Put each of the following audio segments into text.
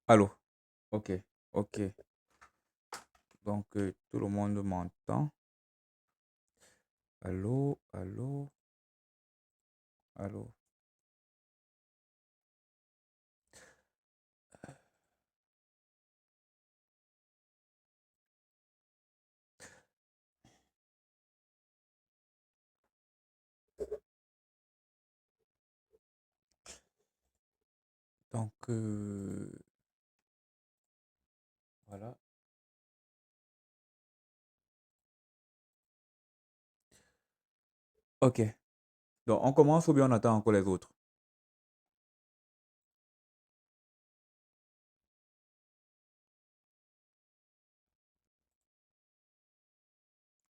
Allô? Ok, ok. Donc, tout le monde m'entend. Allô, allô, allô. Donc, voilà. Ok. Donc, on commence ou bien on attend encore les autres?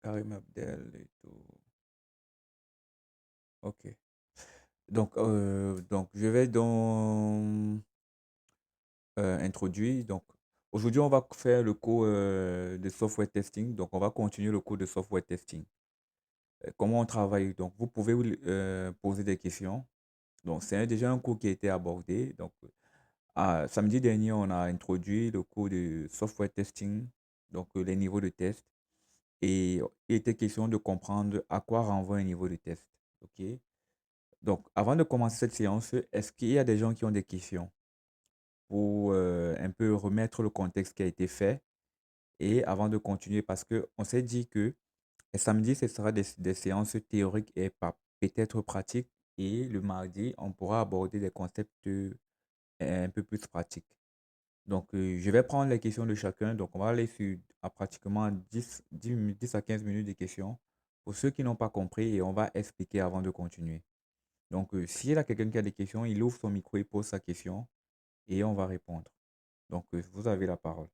Karim Abdel et tout. Ok. Donc, je vais donc introduire. Donc, aujourd'hui, on va faire le cours de software testing. Donc, on va continuer le cours de software testing. Comment on travaille? Donc, vous pouvez poser des questions. Donc, c'est déjà un cours qui a été abordé. Donc, samedi dernier, on a introduit le cours de software testing, donc les niveaux de test. Et il était question de comprendre à quoi renvoie un niveau de test. OK? Donc, avant de commencer cette séance, est-ce qu'il y a des gens qui ont des questions pour un peu remettre le contexte qui a été fait et avant de continuer, parce qu'on s'est dit que samedi, ce sera des séances théoriques et pas peut-être pratiques. Et le mardi, on pourra aborder des concepts un peu plus pratiques. Donc, je vais prendre les questions de chacun. Donc, on va aller sur à pratiquement 10 à 15 minutes de questions pour ceux qui n'ont pas compris et on va expliquer avant de continuer. Donc, s'il y a quelqu'un qui a des questions, il ouvre son micro, il pose sa question et on va répondre. Donc, vous avez la parole.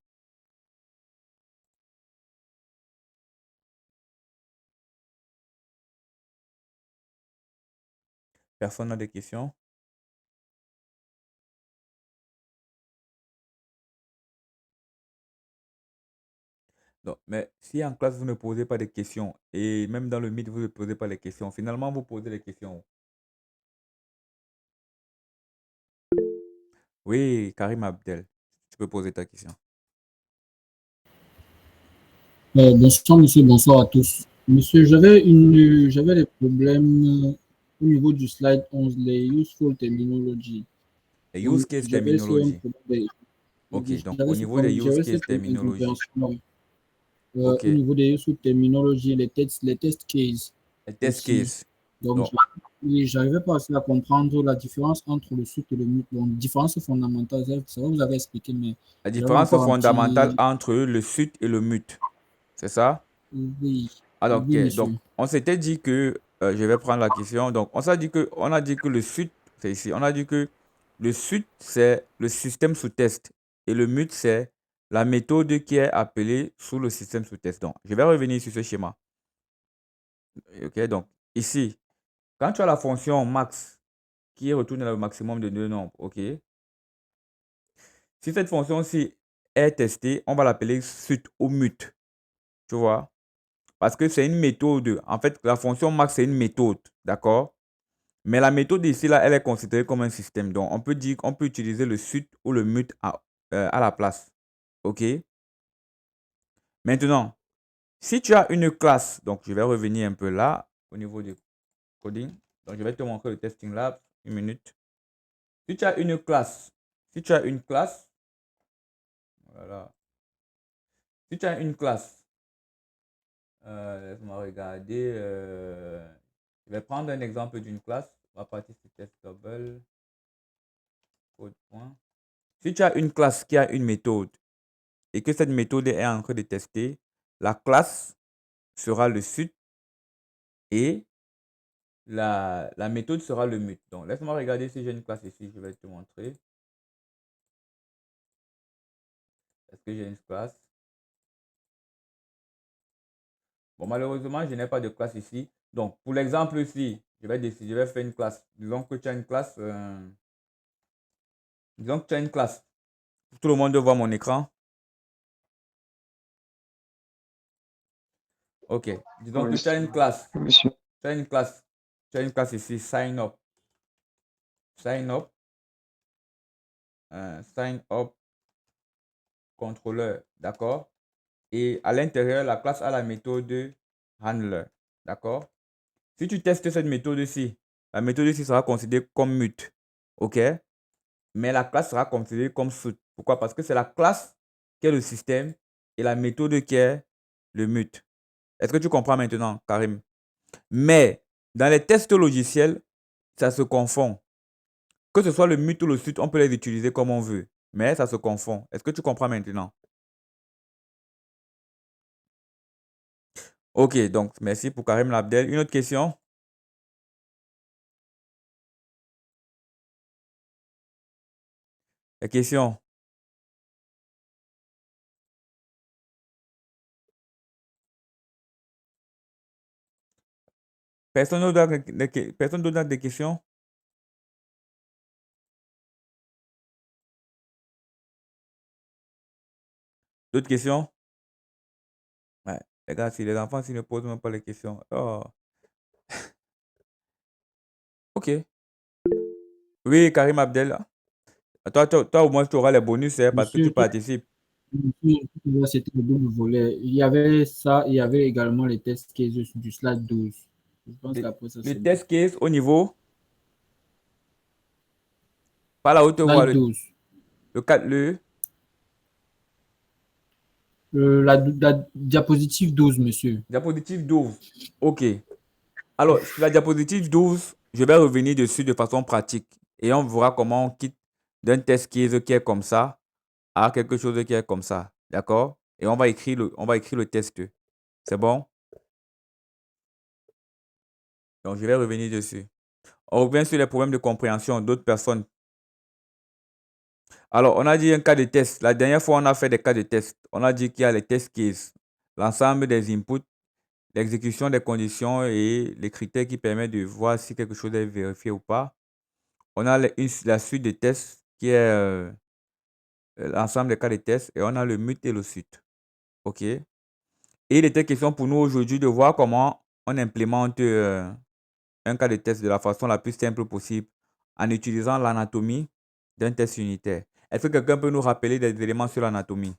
Personne n'a des questions? Non, mais si en classe, vous ne posez pas de questions et même dans le Meet, vous ne posez pas les questions, finalement, vous posez les questions. Oui, Karim Abdel, tu peux poser ta question. Bonsoir monsieur, bonsoir à tous. Monsieur, j'avais des problèmes au niveau du slide 11, les useful terminology. Et use Donc, case j'avais ce un terminology. problème, Ok, donc au niveau des use j'avais ce case problème terminology. d'incompréhension. Ok, Au niveau des useful terminology, les tests case et test aussi. case. Donc, Donc, oui, j'arrivais pas aussi à comprendre la différence entre le suite et le mute. Donc, différence fondamentale, ça vous avez expliqué, mais la j'avais différence encore un fondamentale petit... entre le sut et le mut, c'est ça? Oui, Alors, oui, ok, donc monsieur. on s'était dit que, je vais prendre la question. Donc, on a dit que le sut, c'est ici, on a dit que le sut, c'est le système sous test et le mut, c'est la méthode qui est appelée sous le système sous test. Donc, je vais revenir sur ce schéma. Ok, donc ici, quand tu as la fonction max qui retourne le maximum de deux nombres, ok, si cette fonction-ci est testée, on va l'appeler sut ou mut, tu vois? Parce que c'est une méthode. En fait, la fonction max, c'est une méthode, d'accord? Mais la méthode ici, là, elle est considérée comme un système. Donc, on peut dire qu'on peut utiliser le sut ou le mut à la place, ok? Maintenant, si tu as une classe, donc je vais revenir un peu là, au niveau du coding. Donc, je vais te montrer le testing lab, une minute. Si tu as une classe, si tu as une classe, voilà. Si tu as une classe, laisse-moi regarder. Je vais prendre un exemple d'une classe. On va partir sur test double. Code point. Si tu as une classe qui a une méthode et que cette méthode est en train de tester, la classe sera le sut et la méthode sera le mut. Donc, laisse-moi regarder si j'ai une classe ici. Je vais te montrer. Est-ce que j'ai une classe? Bon, malheureusement, je n'ai pas de classe ici. Donc, pour l'exemple ici, je vais décider, je vais faire une classe. Disons que tu as une classe. Disons que tu as une classe. Tout le monde voit mon écran. Ok. Disons que Oui, tu as une classe. monsieur. Tu as une classe. Tu as une classe ici. Sign up. Sign up. Sign up. contrôleur, d'accord? Et à l'intérieur, la classe a la méthode handler, d'accord? Si tu testes cette méthode-ci, la méthode-ci sera considérée comme mute, ok? Mais la classe sera considérée comme suit. Pourquoi? Parce que c'est la classe qui est le système et la méthode qui est le mute. Est-ce que tu comprends maintenant, Karim? Mais dans les tests logiciels, ça se confond. Que ce soit le mute ou le suite, on peut les utiliser comme on veut. Mais ça se confond. Est-ce que tu comprends maintenant? Ok, donc merci pour Karim Labdel. Une autre question? La question? Personne d'autre a des questions? D'autres questions? Ouais. Les gars, si les enfants s'ils ne posent même pas les questions. Oh. Ok. Oui, Karim Abdel. Toi, au moins, tu auras les bonus hein, parce que tu Monsieur, participes. c'était le double volet. Il y avait ça, il y avait également les test cases du slide 12. Je pense Le, qu'après ça, le c'est bon. test case au niveau, pas la haute voix, Slide 12. le 4, le La diapositive 12, monsieur. diapositive 12. Ok. Alors, sur la diapositive 12, je vais revenir dessus de façon pratique et on verra comment on quitte d'un test case qui est comme ça à quelque chose qui est comme ça. D'accord? Et on va écrire le test. C'est bon? Donc, je vais revenir dessus. On revient sur les problèmes de compréhension d'autres personnes. Alors, on a dit un cas de test. La dernière fois, on a fait des cas de test. On a dit qu'il y a les test cases, l'ensemble des inputs, l'exécution des conditions et les critères qui permettent de voir si quelque chose est vérifié ou pas. On a la suite de tests qui est l'ensemble des cas de tests et on a le mute et le suite. OK? Et il était question pour nous aujourd'hui de voir comment on implémente un cas de test de la façon la plus simple possible en utilisant l'anatomie d'un test unitaire. Est-ce que quelqu'un peut nous rappeler des éléments sur l'anatomie?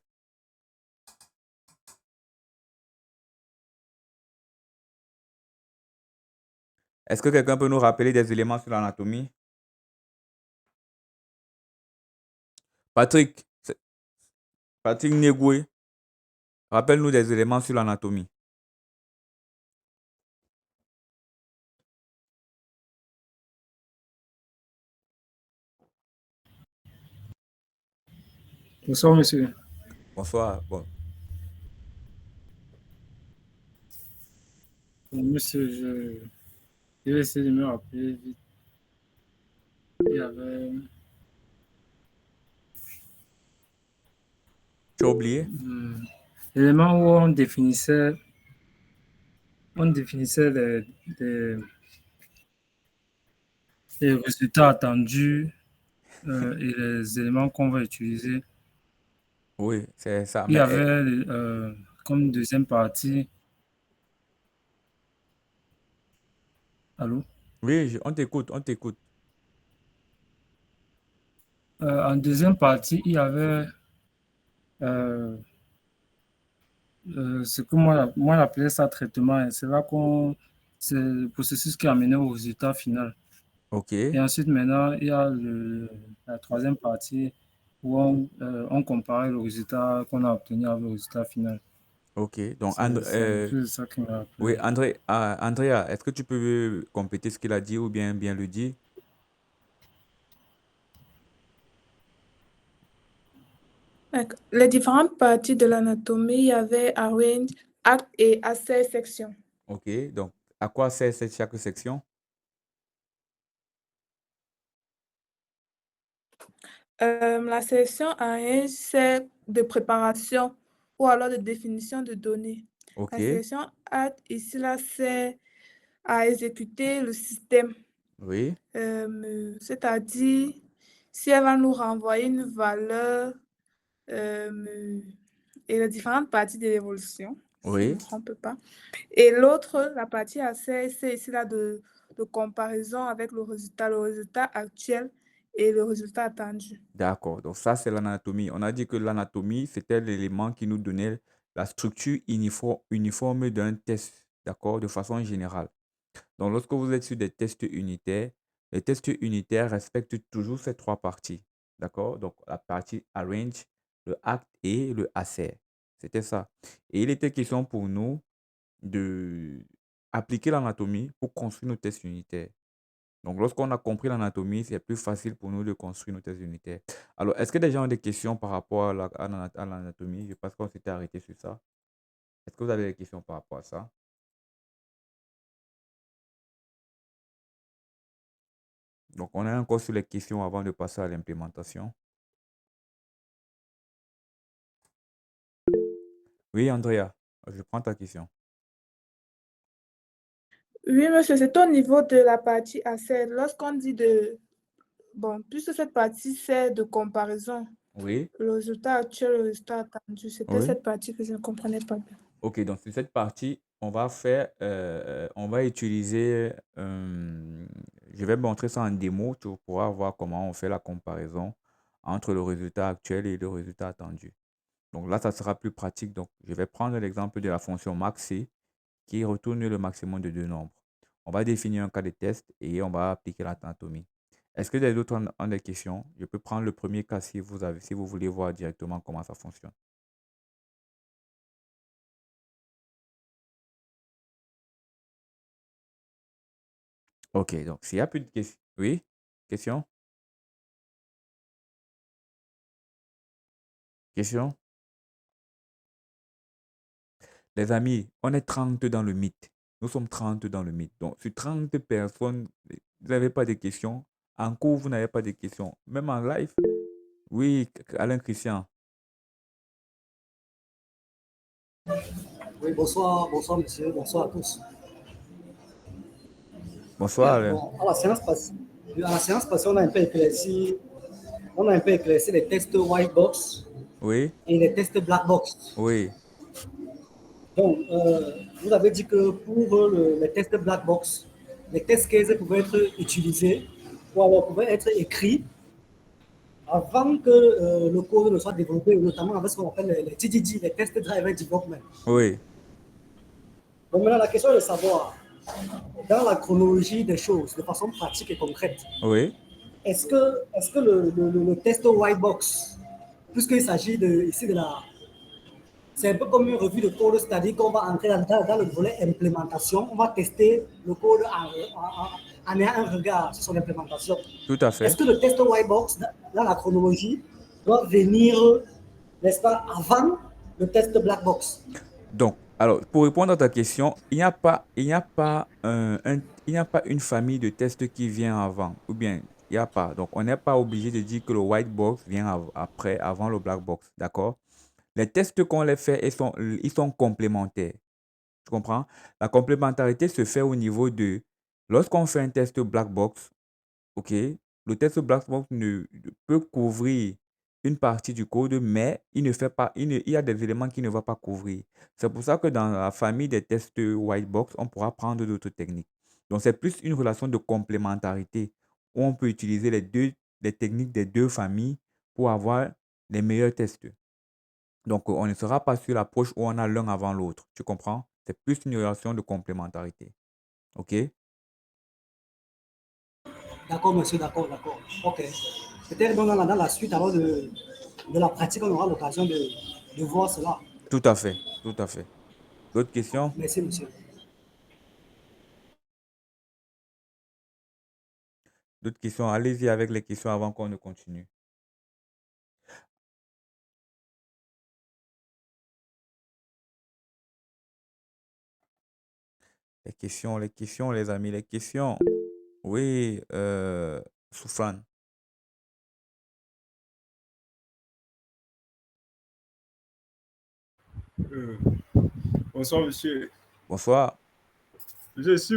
Est-ce que quelqu'un peut nous rappeler des éléments sur l'anatomie? Patrick, Patrick Negoué, rappelle-nous des éléments sur l'anatomie. Bonsoir, monsieur. Bonsoir. Bon. Monsieur, je vais essayer de me rappeler vite. Il y avait Tu as oublié? l'élément où on définissait les, les résultats attendus et les éléments qu'on va utiliser. Oui, c'est ça. Il y Mais avait comme deuxième partie. Allô? oui, on t'écoute, on t'écoute. En deuxième partie, il y avait euh, ce que moi j'appelais ça traitement. Et c'est le processus qui a mené au résultat final. OK, Et ensuite, maintenant, il y a la troisième partie où on comparait le résultat qu'on a obtenu avec le résultat final. OK. Donc, C'est un peu ça qui m'a oui, rappelé. Andrea, est-ce que tu peux compléter ce qu'il a dit ou bien le dire? D'accord. Les différentes parties de l'anatomie, il y avait arrange, acte et assay section. OK. Donc, à quoi sert chaque section? La section arrange, c'est de préparation ou alors de définition de données. La OK. section acte, ici, là, c'est à exécuter le système. Oui. C'est-à-dire, si elle va nous renvoyer une valeur et les différentes parties de l'évolution, si je ne Oui. me trompe pas. Et l'autre, la partie assez, c'est ici là de comparaison avec le résultat actuel et le résultat attendu. D'accord. Donc ça, c'est l'anatomie. On a dit que l'anatomie, c'était l'élément qui nous donnait la structure uniforme d'un test, d'accord, de façon générale. Donc lorsque vous êtes sur des tests unitaires, les tests unitaires respectent toujours ces trois parties, d'accord? Donc la partie arrange, le act et le assert. C'était ça. Et il était question pour nous de appliquer l'anatomie pour construire nos tests unitaires. Donc, lorsqu'on a compris l'anatomie, c'est plus facile pour nous de construire nos thèses unitaires. Alors, est-ce que des gens ont des questions par rapport à l'anatomie? Je pense qu'on s'était arrêté sur ça. Est-ce que vous avez des questions par rapport à ça? Donc, on est encore sur les questions avant de passer à l'implémentation. Oui, Andrea, je prends ta question. Oui, monsieur, c'est au niveau de la partie assert. Lorsqu'on dit de... Bon, puisque cette partie, c'est de comparaison. Oui, Le résultat actuel, le résultat attendu. C'était oui. cette partie que je ne comprenais pas bien. Ok, donc sur cette partie, on va utiliser, je vais montrer ça en démo, tu pourras voir comment on fait la comparaison entre le résultat actuel et le résultat attendu. Donc là, ça sera plus pratique. Donc, je vais prendre l'exemple de la fonction maxi qui retourne le maximum de deux nombres. On va définir un cas de test et on va appliquer l'anatomie. Est-ce que les autres ont des questions? Je peux prendre le premier cas si vous voulez voir directement comment ça fonctionne. Ok, donc s'il n'y a plus de questions. Oui? Question? Question? Les amis, on est 30 dans le mythe. Nous sommes 30 dans le mythe. Donc, sur 30 personnes, vous n'avez pas de questions. En cours, vous n'avez pas de questions. Même en live. Oui, Alain Christian. Oui, bonsoir, bonsoir monsieur, bonsoir à tous. Bonsoir, Alain. Bon, à la séance passée, on a un peu éclairci les tests white box Oui, et les tests black box. oui, Donc, vous avez dit que pour les tests black box, les test cases pouvaient être utilisés ou alors pouvaient être écrits avant que le code ne soit développé, notamment avec ce qu'on appelle les TDD, les Test Driven Development. oui. Donc maintenant, la question est de savoir, dans la chronologie des choses, de façon pratique et concrète, Oui. est-ce que le test white box, puisqu'il s'agit ici de la... C'est un peu comme une revue de code, c'est-à-dire qu'on va entrer dans le volet implémentation, on va tester le code en ayant un regard sur son implémentation. Tout à Est-ce fait. que le test white box, dans la chronologie, doit venir, n'est-ce pas, avant le test black box? Donc, alors, pour répondre à ta question, il n'y a pas une famille de tests qui vient avant, ou bien, il n'y a pas. Donc, on n'est pas obligé de dire que le white box vient après, avant le black box, d'accord? Les tests qu'on les fait, ils sont complémentaires. Tu comprends? La complémentarité se fait au niveau de, lorsqu'on fait un test black box, OK, le test black box peut couvrir une partie du code, mais il ne fait pas, il y a des éléments qu'il ne va pas couvrir. C'est pour ça que dans la famille des tests white box, on pourra prendre d'autres techniques. Donc, c'est plus une relation de complémentarité où on peut utiliser les techniques des deux familles pour avoir les meilleurs tests. Donc, on ne sera pas sur l'approche où on a l'un avant l'autre. Tu comprends? C'est plus une relation de complémentarité. OK? D'accord, monsieur, d'accord, d'accord. OK. Peut-être dans la suite, alors de la pratique, on aura l'occasion de voir cela. Tout à fait. Tout à fait. D'autres questions? Merci, monsieur. D'autres questions? Allez-y avec les questions avant qu'on ne continue. Les amis, les questions. Oui, Soufane. Euh, Bonsoir, monsieur. Bonsoir. Je suis,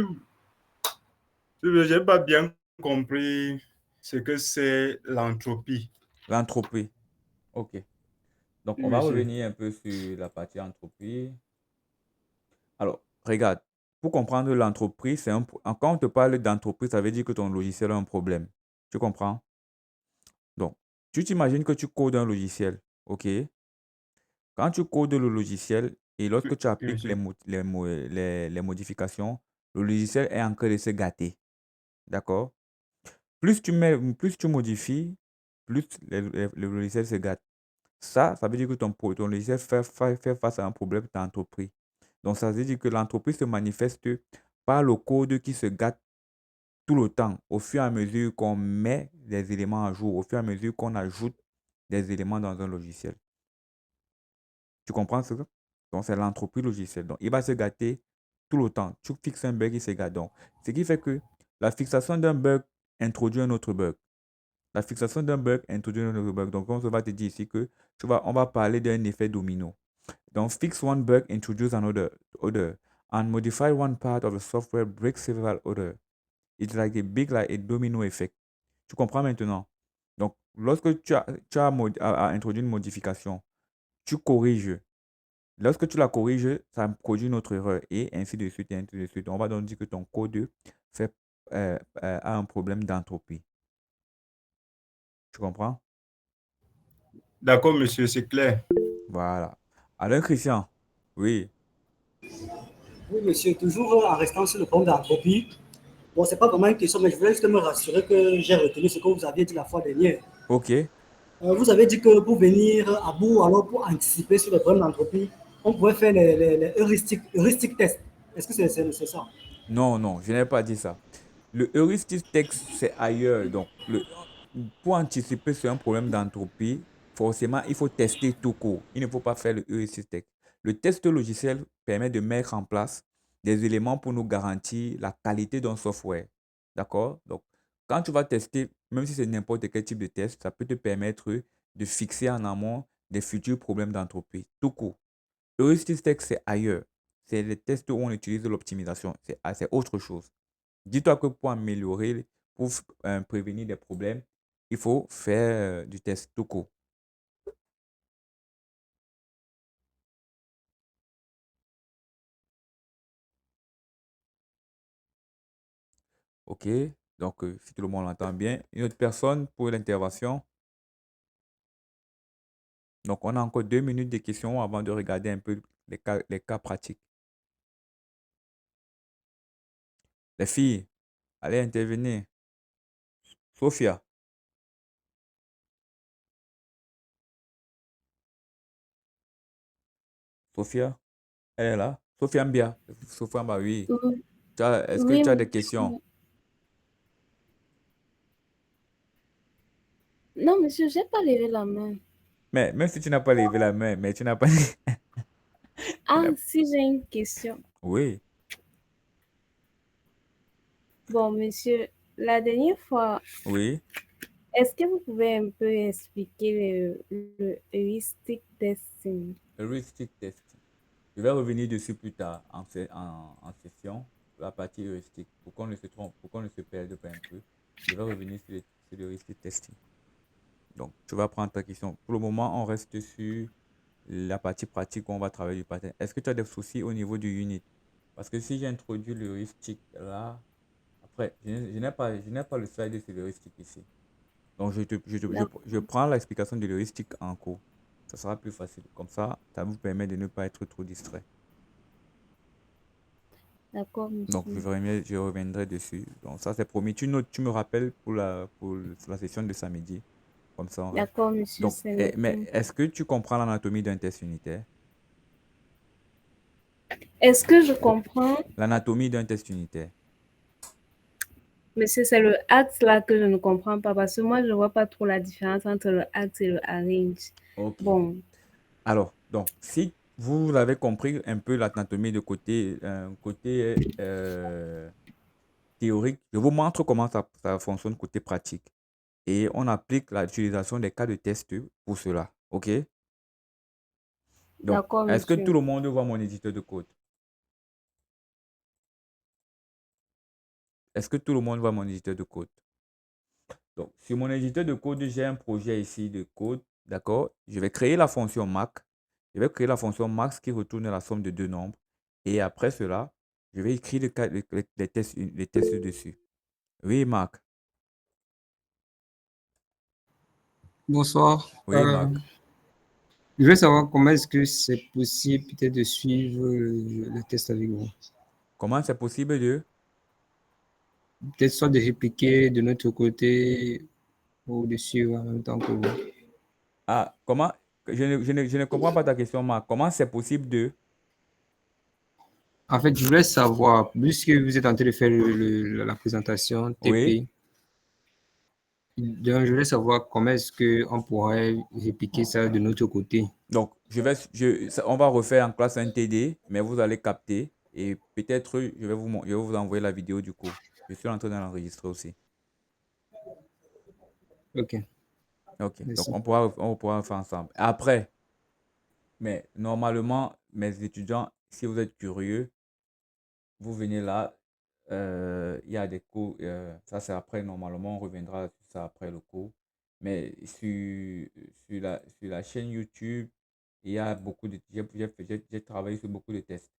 je n'ai pas bien compris ce que c'est l'entropie. L'entropie. OK. Donc, Oui, on va monsieur. revenir un peu sur la partie entropie. Alors, regarde, pour comprendre l'entropie, quand on te parle d'entropie, ça veut dire que ton logiciel a un problème. Tu comprends? Tu t'imagines que tu codes un logiciel, ok? Quand tu codes le logiciel et lorsque tu Oui, appliques monsieur. les modifications, le logiciel est en train de se gâter, d'accord? Plus tu modifies, plus le logiciel se gâte. Ça veut dire que ton logiciel fait face à un problème d'entreprise. Donc, ça veut dire que l'entreprise se manifeste par le code qui se gâte tout le temps, au fur et à mesure qu'on met des éléments à jour, au fur et à mesure qu'on ajoute des éléments dans un logiciel. Tu comprends ça? Donc, c'est l'entreprise logicielle. Donc, il va se gâter tout le temps. Tu fixes un bug, il se gâte. Donc, ce qui fait que la fixation d'un bug introduit un autre bug. La fixation d'un bug introduit un autre bug. Donc, on va te dire ici que on va parler d'un effet domino. Donc, fix one bug, introduce other. And modify one part of the software, break several other. It's like a domino effect. Tu comprends maintenant? Donc, lorsque tu as introduit une modification, tu corriges. Lorsque tu la corriges, ça produit une autre erreur et ainsi de suite et ainsi de suite. On va donc dire que ton code fait, a un problème d'entropie. Tu comprends? D'accord, monsieur, c'est clair. Voilà. Alors, Christian, oui, Oui, monsieur, toujours en restant sur le point d'entropie. Bon, c'est pas vraiment une question, mais je voulais juste me rassurer que j'ai retenu ce que vous aviez dit la fois dernière. ok. Vous avez dit que pour venir à bout, alors pour anticiper sur les problèmes d'entropie, on pourrait faire les heuristic tests. Est-ce que c'est ça? Non, non, je n'ai pas dit ça. Le heuristic text, c'est ailleurs. Donc, pour anticiper sur un problème d'entropie, forcément, il faut tester tout court. Il ne faut pas faire le heuristic text. Le test logiciel permet de mettre en place des éléments pour nous garantir la qualité d'un software. D'accord? Donc, quand tu vas tester, même si c'est n'importe quel type de test, ça peut te permettre de fixer en amont des futurs problèmes d'entropie. Tout court. Heuristic text, c'est ailleurs. C'est les tests où on utilise l'optimisation. C'est autre chose. Dis-toi que pour améliorer, pour prévenir des problèmes, il faut faire du test tout court. OK? Donc, si tout le monde l'entend bien. Une autre personne pour l'intervention. Donc, on a encore 2 minutes de questions avant de regarder un peu les cas pratiques. Les filles, allez intervenir. Sophia. Sophia, elle est là. Sophia Mbia. Sophia Mbia, oui. Oui, Est-ce que oui, tu as des questions? monsieur. Non, monsieur, j'ai pas levé la main. Mais même si tu n'as pas levé la main, mais tu n'as pas... tu Ah, n'as- si j'ai une question. Oui, Bon, monsieur, la dernière fois, oui. est-ce que vous pouvez un peu expliquer le heuristic testing? Heuristic testing. Je vais revenir dessus plus tard en session, la partie heuristique, pour qu'on ne se trompe, pour qu'on ne se perde pas un peu. Je vais revenir sur le heuristic testing. Donc, tu vas prendre ta question. Pour le moment, on reste sur la partie pratique où on va travailler du pattern. Est-ce que tu as des soucis au niveau du unit? Parce que si j'introduis le heuristique là, après, je n'ai pas le slide sur le heuristique ici. Donc, je prends l'explication de l'heuristique en cours. Ça sera plus facile. Comme ça vous permet de ne pas être trop distrait. D'accord, Donc, monsieur. je reviendrai dessus. Donc, ça, c'est promis. Tu notes, tu me rappelles pour la session de samedi. Comme ça, on reste. D'accord, monsieur, Donc, c'est mais noté. est-ce que tu comprends l'anatomie d'un test unitaire? Est-ce que je comprends? L'anatomie d'un test unitaire. Monsieur, c'est le axe là que je ne comprends pas parce que moi, je ne vois pas trop la différence entre le axe et le arrange. OK. Bon, Alors, donc, si vous avez compris un peu l'anatomie de côté théorique, je vous montre comment ça fonctionne côté pratique. Et on applique l'utilisation des cas de test pour cela. OK? Donc, d'accord, est-ce que tout monsieur. le monde voit mon éditeur de code? Est-ce que tout le monde voit mon éditeur de code? Donc, sur mon éditeur de code, j'ai un projet ici de code. D'accord? Je vais créer la fonction max. Je vais créer la fonction max qui retourne la somme de deux nombres. Et après cela, je vais écrire les tests dessus. Oui, Marc. Bonsoir. Oui, Marc. Je veux savoir comment est-ce que c'est possible peut-être de suivre le test avec vous. Comment c'est possible de... Peut-être soit de répliquer de notre côté ou de suivre en même temps que vous. Ah, comment... je ne comprends pas ta question, Marc. Comment c'est possible de... En fait, je voulais savoir, puisque vous êtes en train de faire la présentation Oui. TP, donc je voulais savoir comment est-ce qu'on pourrait répliquer ça de notre côté. Donc, on va refaire en classe un TD, mais vous allez capter et peut-être je vais vous envoyer la vidéo du coup. Je suis en train de l'enregistrer aussi. Ok, Ok, donc merci. on pourra faire ensemble. Après, mais normalement, mes étudiants, si vous êtes curieux, vous venez là, il y a des cours, ça c'est après, normalement, on reviendra sur ça après le cours. Mais sur la chaîne YouTube, il y a beaucoup de, j'ai travaillé sur beaucoup de tests.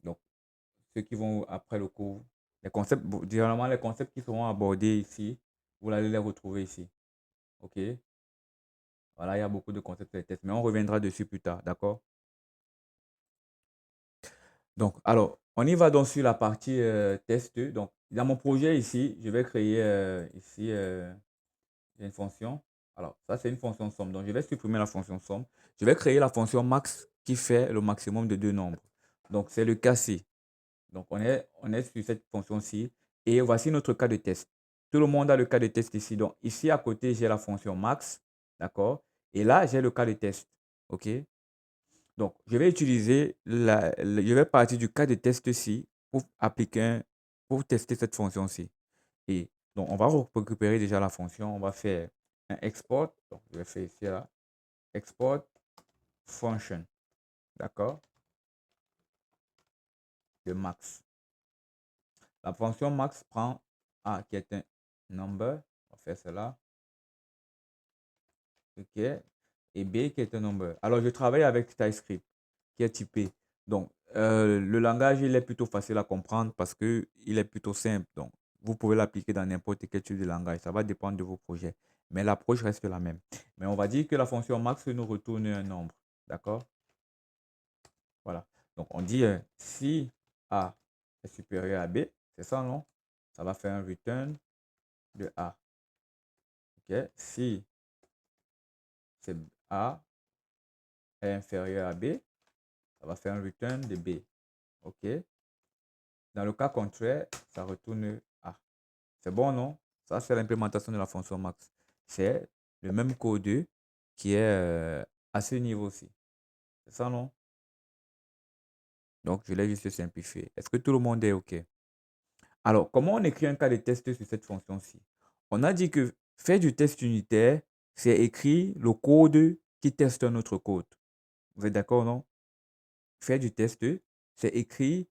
Donc, ceux qui vont après le cours, les concepts, généralement les concepts qui seront abordés ici, vous allez les retrouver ici. OK? Voilà, il y a beaucoup de concepts sur les tests, mais on reviendra dessus plus tard, d'accord? Donc, alors, on y va donc sur la partie test. Donc, dans mon projet ici, je vais créer ici une fonction. Alors, ça, c'est une fonction somme. Donc, je vais supprimer la fonction somme. Je vais créer la fonction max qui fait le maximum de deux nombres. Donc, c'est le cas-ci. Donc, on est sur cette fonction-ci. Et voici notre cas de test. Tout le monde a le cas de test ici. Donc, ici, à côté, j'ai la fonction max. D'accord? Et là, j'ai le cas de test. OK? Donc, je vais utiliser je vais partir du cas de test-ci pour pour tester cette fonction-ci. Et donc, on va récupérer déjà la fonction. On va faire un export. Donc, je vais faire ici, là, export function. D'accord? De max. La fonction max prend A qui est un number. On va faire cela. OK. Et B qui est un number. Alors, je travaille avec TypeScript qui est typé. Donc, le langage, il est plutôt facile à comprendre parce qu'il est plutôt simple. Donc, vous pouvez l'appliquer dans n'importe quel type de langage. Ça va dépendre de vos projets. Mais l'approche reste la même. Mais on va dire que la fonction max nous retourne un nombre. D'accord? Voilà. Donc, on dit si A est supérieur à B, c'est ça, non? Ça va faire un return de A. OK? Si c'est A est inférieur à B, ça va faire un return de B. OK? Dans le cas contraire, ça retourne A. C'est bon, non? Ça, c'est l'implémentation de la fonction max. C'est le même code qui est à ce niveau-ci. C'est ça, non? Donc, je l'ai juste simplifié. Est-ce que tout le monde est OK? Alors, comment on écrit un cas de test sur cette fonction-ci? On a dit que faire du test unitaire, c'est écrire le code qui teste un autre code. Vous êtes d'accord, non? Faire du test, c'est écrire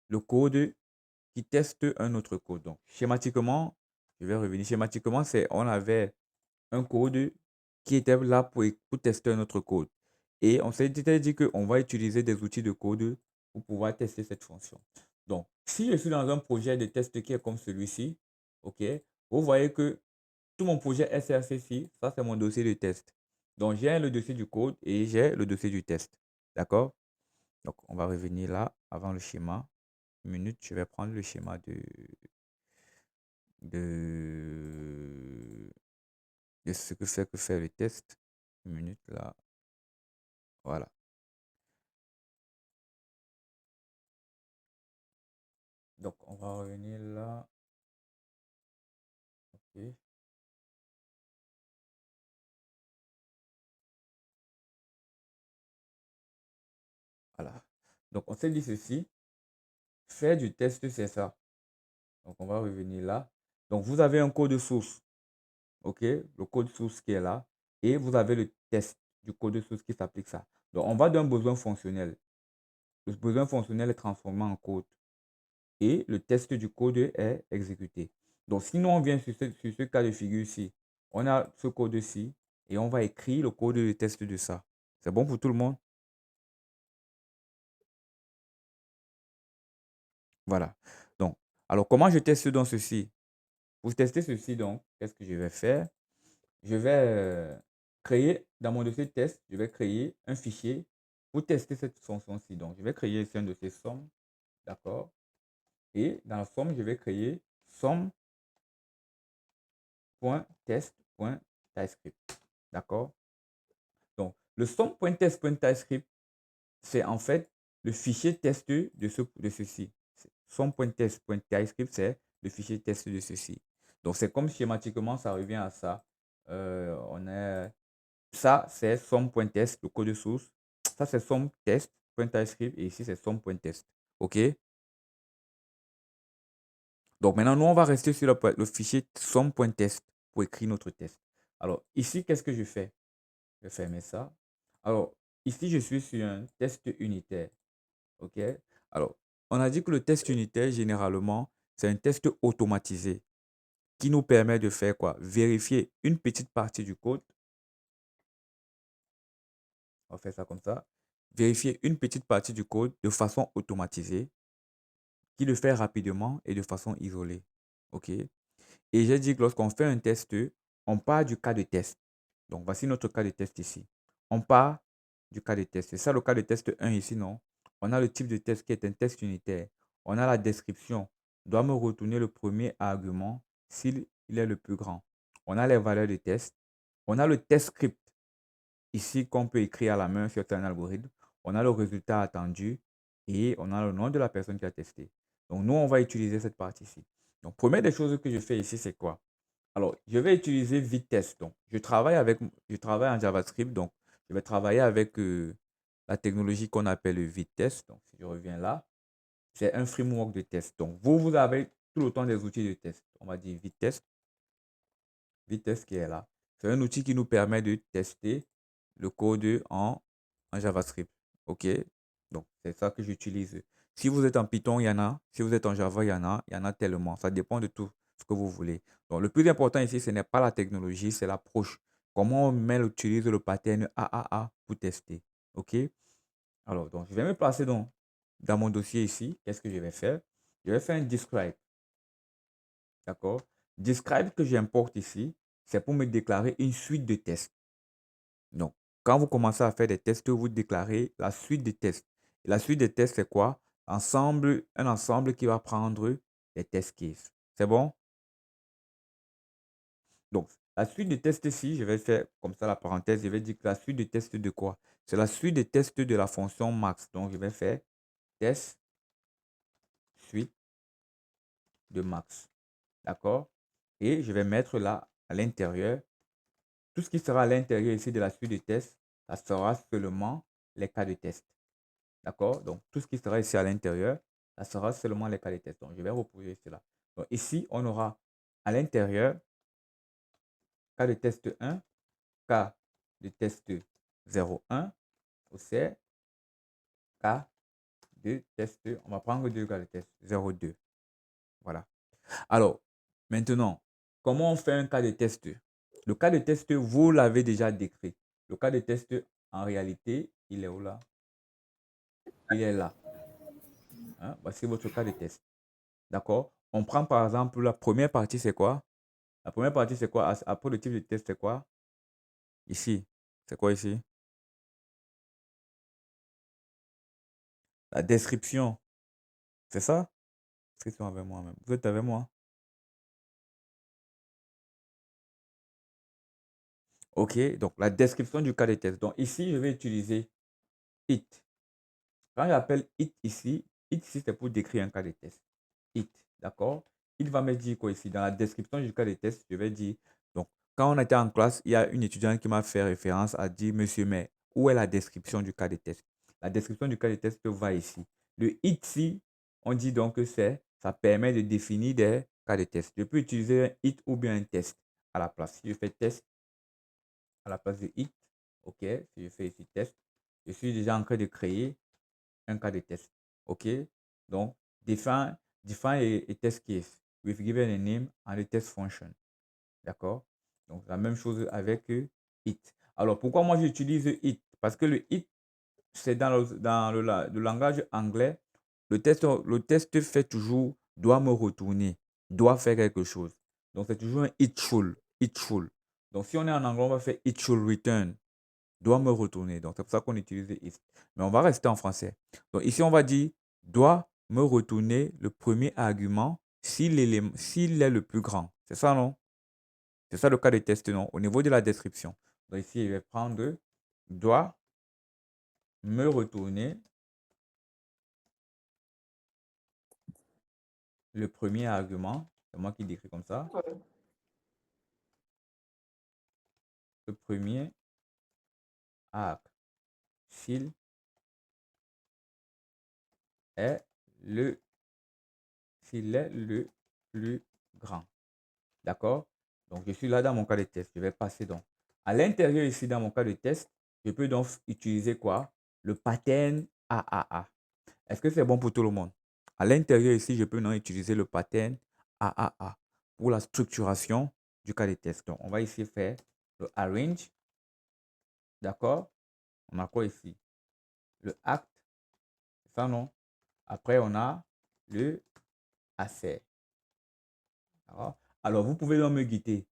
le code qui teste un autre code. Donc, schématiquement, je vais revenir. Schématiquement, on avait un code qui était là pour tester un autre code. Et on s'est dit qu'on va utiliser des outils de code pour pouvoir tester cette fonction. Donc, si je suis dans un projet de test qui est comme celui-ci, OK, vous voyez que tout mon projet SRC-ci, ça c'est mon dossier de test. Donc, j'ai le dossier du code et j'ai le dossier du test. D'accord? Donc, on va revenir là avant le schéma. Une minute, je vais prendre le schéma de, de ce que fait le test. Une minute là. Voilà. Donc, on va revenir là. OK. Voilà. Donc, on s'est dit ceci. Faire du test, c'est ça. Donc, on va revenir là. Donc, vous avez un code source. OK? Le code source qui est là. Et vous avez le test du code source qui s'applique ça. Donc, on va d'un besoin fonctionnel. Le besoin fonctionnel est transformé en code. Et le test du code est exécuté. Donc, sinon, on vient sur ce cas de figure-ci. On a ce code-ci et on va écrire le code de test de ça. C'est bon pour tout le monde? Voilà. Donc, alors, comment je teste dans ceci? Pour tester ceci, donc, qu'est-ce que je vais faire? Je vais créer, dans mon dossier test, je vais créer un fichier pour tester cette fonction-ci. Donc, je vais créer ici un dossier somme, d'accord? Et dans la somme, je vais créer somme.test.typescript, d'accord? Donc, le somme.test.typescript, c'est en fait le fichier test de ceci. Somme.test.typescript, c'est le fichier test de ceci. Donc, c'est comme schématiquement, ça revient à ça. Ça, c'est somme.test, le code de source. Ça, c'est somme.test.typescript et ici, c'est somme.test. OK? Donc, maintenant, nous, on va rester sur le fichier somme.test pour écrire notre test. Alors, ici, qu'est-ce que je fais? Je vais fermer ça. Alors, ici, je suis sur un test unitaire. OK? Alors, on a dit que le test unitaire, généralement, c'est un test automatisé qui nous permet de faire quoi? Vérifier une petite partie du code. On va faire ça comme ça. Vérifier une petite partie du code de façon automatisée, qui le fait rapidement et de façon isolée. OK? Et j'ai dit que lorsqu'on fait un test, on part du cas de test. Donc, voici notre cas de test ici. On part du cas de test. C'est ça le cas de test 1 ici, non? On a le type de test qui est un test unitaire. On a la description. On doit me retourner le premier argument s'il est le plus grand. On a les valeurs de test. On a le test script ici qu'on peut écrire à la main sur un algorithme. On a le résultat attendu et on a le nom de la personne qui a testé. Donc, nous, on va utiliser cette partie-ci. Donc, première des choses que je fais ici, c'est quoi? Alors, je vais utiliser Vitest. Donc, je travaille en JavaScript. Donc, je vais travailler avec la technologie qu'on appelle Vitest. Donc, si je reviens là, c'est un framework de test. Donc, vous avez tout le temps des outils de test. On va dire Vitest qui est là. C'est un outil qui nous permet de tester le code en JavaScript. OK? Donc, c'est ça que j'utilise. Si vous êtes en Python, il y en a. Si vous êtes en Java, il y en a tellement. Ça dépend de tout ce que vous voulez. Donc, le plus important ici, ce n'est pas la technologie, c'est l'approche. Comment on utilise le pattern AAA pour tester. OK? Alors, donc, je vais me placer dans mon dossier ici. Qu'est-ce que je vais faire? Je vais faire un describe. D'accord? Describe que j'importe ici, c'est pour me déclarer une suite de tests. Donc, quand vous commencez à faire des tests, vous déclarez la suite de tests. Et la suite de tests, c'est quoi? Un ensemble qui va prendre les test cases. C'est bon? Donc, la suite de tests ici, je vais faire comme ça la parenthèse. Je vais dire que la suite de tests de quoi? C'est la suite de tests de la fonction max. Donc, je vais faire test suite de max. D'accord? Et je vais mettre là à l'intérieur. Tout ce qui sera à l'intérieur ici de la suite de tests, ça sera seulement les cas de test. D'accord? Donc, tout ce qui sera ici à l'intérieur, ça sera seulement les cas de test. Donc, je vais reproduire cela. Donc, ici, on aura à l'intérieur cas de test 1, cas de test 01, ou c'est cas de test, on va prendre deux cas de test 02. Voilà. Alors, maintenant, comment on fait un cas de test? Le cas de test, vous l'avez déjà décrit. Le cas de test, en réalité, il est où là? Il est là. Hein? Voici votre cas de test. D'accord? On prend par exemple la première partie, c'est quoi? La première partie, c'est quoi? Après le type de test, c'est quoi? Ici. C'est quoi ici? La description. C'est ça? Description avec moi-même. Vous êtes avec moi? OK. Donc, la description du cas de test. Donc, ici, je vais utiliser it. Quand j'appelle it ici, c'est pour décrire un cas de test. It. D'accord? Il va me dire quoi ici? Dans la description du cas de test, je vais dire, donc, quand on était en classe, il y a une étudiante qui m'a fait référence à dire, monsieur, mais où est la description du cas de test? La description du cas de test va ici. Le it ici, on dit donc que ça permet de définir des cas de test. Je peux utiliser un it ou bien un test à la place. Si je fais test à la place de it, OK, si je fais ici test, je suis déjà en train de créer un cas de test. OK, donc define a test case with given a name and a test function. D'accord? Donc la même chose avec it. Alors pourquoi moi j'utilise it? Parce que le it, c'est dans le langage anglais, le test fait toujours, doit me retourner, doit faire quelque chose. Donc c'est toujours un it should. Donc, si on est en anglais, on va faire it should return. Doit me retourner. Donc, c'est pour ça qu'on utilise is. Mais on va rester en français. Donc, ici, on va dire doit me retourner le premier argument s'il est le plus grand. C'est ça, non? C'est ça le cas de test, non? Au niveau de la description. Donc, ici, je vais prendre doit me retourner le premier argument. C'est moi qui décris comme ça. Le premier arc s'il est le plus grand. D'accord? Donc, je suis là dans mon cas de test. Je vais passer donc. À l'intérieur ici, dans mon cas de test, je peux donc utiliser quoi? Le pattern AAA. Est-ce que c'est bon pour tout le monde? À l'intérieur ici, je peux donc utiliser le pattern AAA pour la structuration du cas de test. Donc, on va ici faire le arrange. D'accord? On a quoi ici? Le act. C'est ça, non? Après, on a le assert. Alors, vous pouvez donc me guider.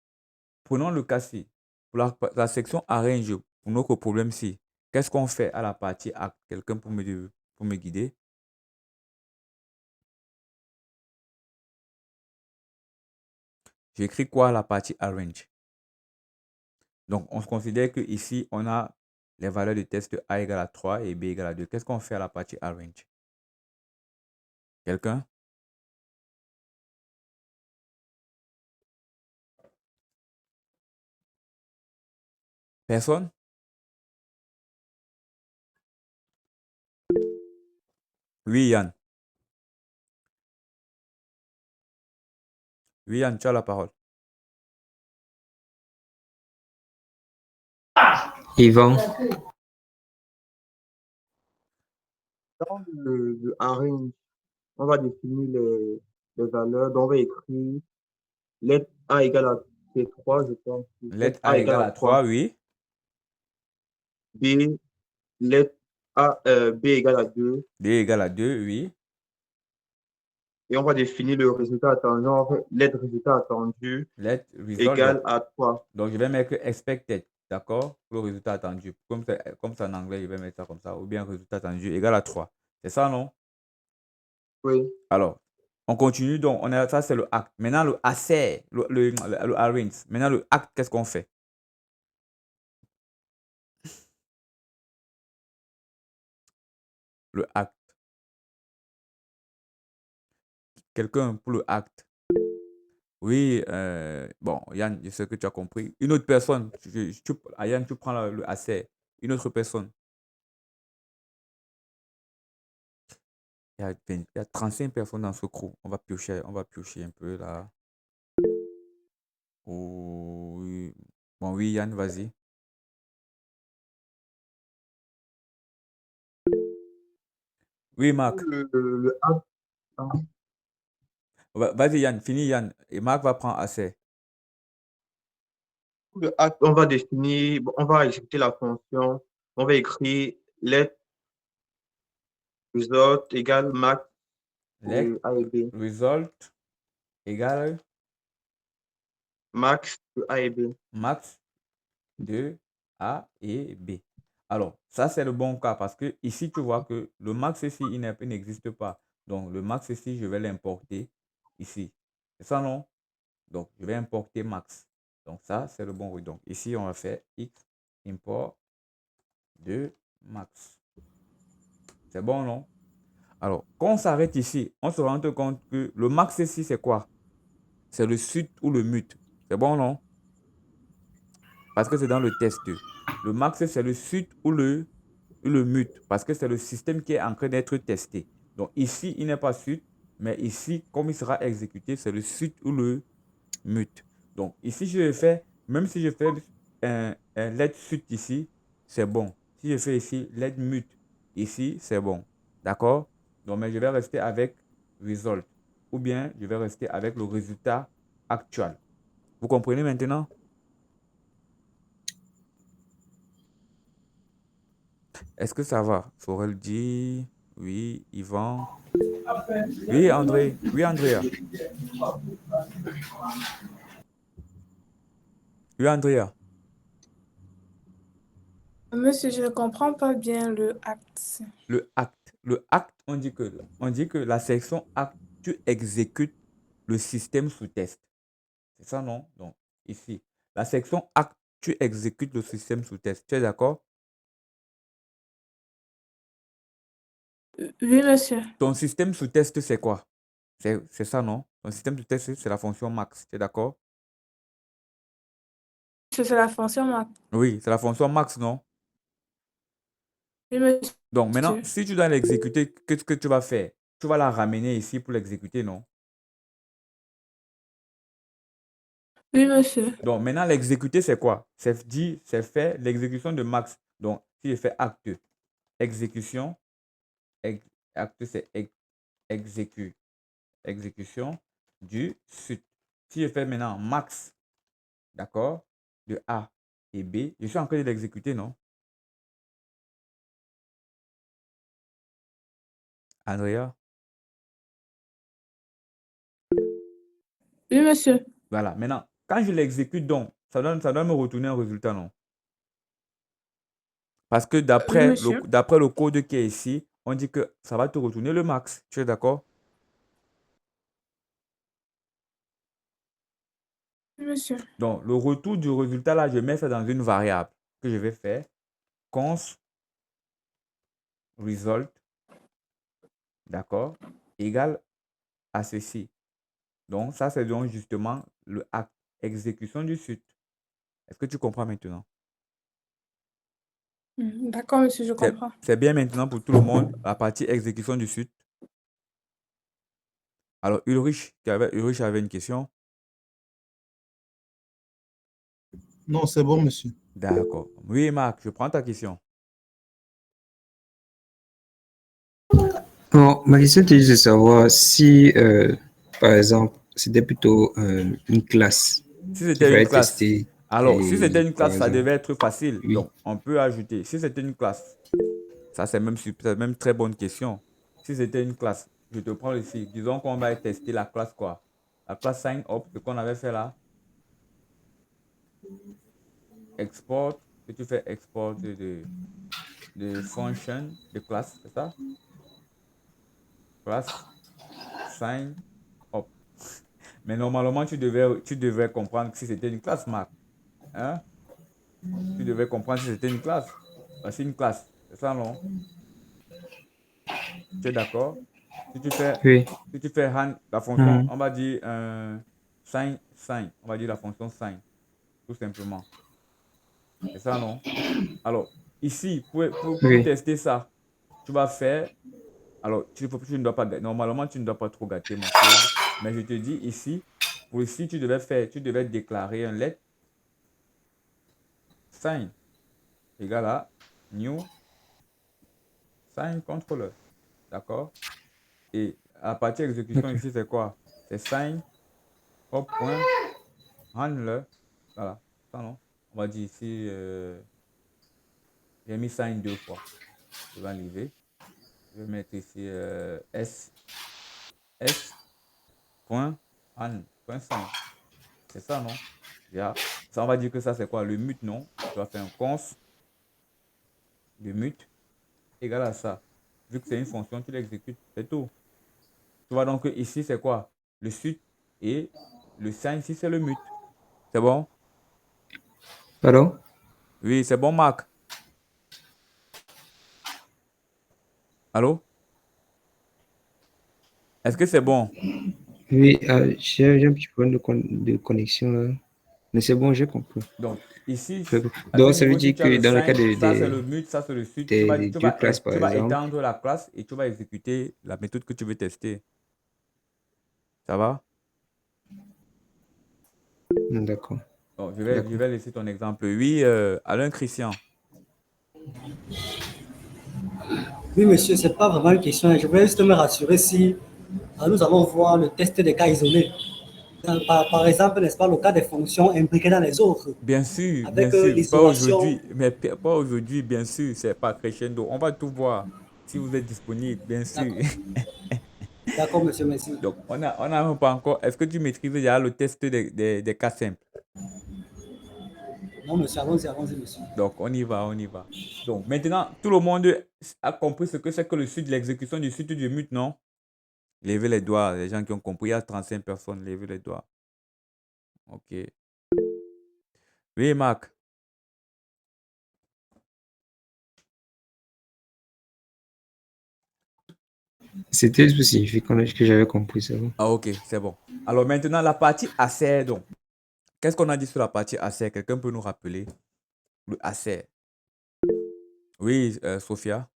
Prenons le cas-ci. Pour la section arrange, pour notre problème-ci, qu'est-ce qu'on fait à la partie acte? Quelqu'un pour me guider? J'écris quoi à la partie arrange? Donc, on se considère que ici on a les valeurs de test A égale à 3 et B égale à 2. Qu'est-ce qu'on fait à la partie arrange? Quelqu'un? Personne? Oui, Yann. Oui, Yann, tu as la parole. Yvan. Dans le arrange, on va définir les valeurs. Donc, on va écrire let A égale à T3, je pense. Let A égale à 3, oui. B, let A, B égale à 2. B égale à 2, oui. Et on va définir le résultat attendu. Let résultat attendu égale à 3. Donc, je vais mettre expected, d'accord, pour le résultat attendu. Comme c'est en anglais, je vais mettre ça comme ça. Ou bien résultat attendu égale à 3. C'est ça, non? Oui. Alors, on continue. Donc, ça, c'est le acte. Maintenant, le assert, le arrange. Maintenant, le acte, qu'est-ce qu'on fait? Le acte. Quelqu'un pour le acte. Oui, bon, Yann, je sais que tu as compris. Une autre personne, Yann, tu prends le assert. Une autre personne. Il y a 35 personnes dans ce crew. On va piocher un peu là. Oh, oui. Bon, oui, Yann, vas-y. Oui, Marc. Le acte. Vas-y, Yann, finis, Yann. Et Marc va prendre assez. Le acte, on va définir, on va exécuter la fonction. On va écrire let result égale max Let A et B. result égale Max de A et B. max de A et B. Alors, ça, c'est le bon cas parce que ici, tu vois que le max ici, il n'existe pas. Donc, le max ici, je vais l'importer ici. C'est ça, non? Donc, je vais importer max. Donc, ça, c'est le bon. Oui. Donc, ici, on va faire x import de max. C'est bon, non? Alors, quand on s'arrête ici, on se rend compte que le max ici, c'est quoi? C'est le sud ou le mute. C'est bon, non? Parce que c'est dans le test. Le max, c'est le sud ou le mute. Parce que c'est le système qui est en train d'être testé. Donc ici, il n'est pas sud. Mais ici, comme il sera exécuté, c'est le sud ou le mute. Donc ici, je vais faire, même si je fais un let sud ici, c'est bon. Si je fais ici let mute ici, c'est bon. D'accord? Donc, mais je vais rester avec result. Ou bien, je vais rester avec le résultat actuel. Vous comprenez maintenant? Est-ce que ça va? Sorel dit oui, Yvan. Oui, André. Oui, Andrea. Oui, Andrea. Monsieur, je ne comprends pas bien le acte. Le acte. Le acte, on dit que la section acte, tu exécutes le système sous test. C'est ça, non? Donc, ici. La section acte, tu exécutes le système sous test. Tu es d'accord? Oui, monsieur. Ton système sous test, c'est quoi? C'est ça, non? Ton système sous test, c'est la fonction max. Tu es d'accord? C'est la fonction max. Oui, c'est la fonction max, non? Oui, monsieur. Donc, maintenant, si tu dois l'exécuter, qu'est-ce que tu vas faire? Tu vas la ramener ici pour l'exécuter, non? Oui, monsieur. Donc, maintenant, l'exécuter, c'est quoi? C'est faire l'exécution de max. Donc, si je fais acte, exécution, acte, c'est exécution du sud. Si je fais maintenant max, d'accord, de A et B, je suis en train de l'exécuter, non? Andrea? Oui, monsieur. Voilà. Maintenant, quand je l'exécute, donc, ça doit me retourner un résultat, non? Parce que Oui, monsieur. d'après le code qui est ici, on dit que ça va te retourner le max. Tu es d'accord? Oui, monsieur. Donc, le retour du résultat, là, je mets ça dans une variable que je vais faire. Const result, d'accord, égale à ceci. Donc, ça, c'est donc justement le acte exécution du sud. Est-ce que tu comprends maintenant? D'accord, monsieur, je comprends. C'est bien maintenant pour tout le monde, la partie exécution du sud. Alors, Ulrich avait une question. Non, c'est bon, monsieur. D'accord. Oui, Marc, je prends ta question. Bon, ma question était juste de savoir si, par exemple, c'était plutôt une classe Si qui c'était une fallait classe, tester. alors, si c'était une Par classe, ça exemple, devait être facile. oui. Donc, on peut ajouter. Si c'était une classe, ça, c'est même très bonne question. Si c'était une classe, je te prends ici. Disons qu'on va tester la classe quoi? La classe sign up, ce qu'on avait fait là. Export, que tu fais export de function, de classe, c'est ça? Classe sign up. Mais normalement, tu devrais comprendre que si c'était une classe, Marc. Hein? Tu devrais comprendre si c'était une classe. C'est une classe, c'est ça, non? Tu es d'accord? Si tu fais, Oui. si tu fais la fonction, Mhm. on va dire sign, on va dire la fonction sign, tout simplement. C'est ça, non? Alors, ici, pour Oui. tester ça, tu vas faire. Alors, tu ne dois pas, normalement, tu ne dois pas trop gâter mon code. Mais je te dis ici, pour ici, tu devais déclarer un let sign égal à new sign controller. D'accord? Et à partir de l'exécution Ok. ici, c'est quoi? C'est sign point handler. Voilà. Ça, non? On va dire ici, j'ai mis sign 2 fois. Je vais enlever. Je vais mettre ici s point point sign. C'est ça, non? Yeah. Ça, on va dire que ça, c'est quoi? Le mute, non? Tu vas faire un const de mute égal à ça. Vu que c'est une fonction, tu l'exécutes. C'est tout. Tu vois donc que ici, c'est quoi? Le sud et le sign ici, c'est le mute. C'est bon? Pardon? Oui, c'est bon, Marc. Allô? Est-ce que c'est bon? Oui, j'ai un petit problème de connexion là. Mais c'est bon, j'ai compris. Donc, ici, à ce Donc, ça veut niveau, si dire tu as que le dans le cas sign, ça c'est le mute, ça c'est le sud. des deux classes, par Tu vas exemple. étendre la classe et tu vas exécuter la méthode que tu veux tester. Ça va? D'accord. Donc, je D'accord. vais laisser ton exemple. Oui, Alain Christian. Oui, monsieur, ce n'est pas vraiment une question. Je voulais juste me rassurer si nous allons voir le test des cas isolés. Par exemple, n'est-ce pas, le cas des fonctions imbriquées dans les autres, Bien sûr, bien avec sûr. Pas l'isolation. aujourd'hui, mais pas aujourd'hui, bien sûr. C'est pas crescendo. On va tout voir si vous êtes disponible, bien sûr. D'accord, d'accord, monsieur, merci. Donc, on a même pas encore. Est-ce que tu maîtrises déjà le test des cas simples? Non, monsieur, allons-y, monsieur. Donc, on y va, on y va. Donc, maintenant, tout le monde a compris ce que c'est que le suite de l'exécution du suite du mute, non? Levez les doigts, les gens qui ont compris. Il y a 35 personnes, levez les doigts. OK. Oui, Marc. C'était juste pour signifier que j'avais compris, c'est bon. Ah, OK, c'est bon. Alors, maintenant, la partie ACR, donc. Qu'est-ce qu'on a dit sur la partie ACR? Quelqu'un peut nous rappeler le ACR? Oui, Sophia.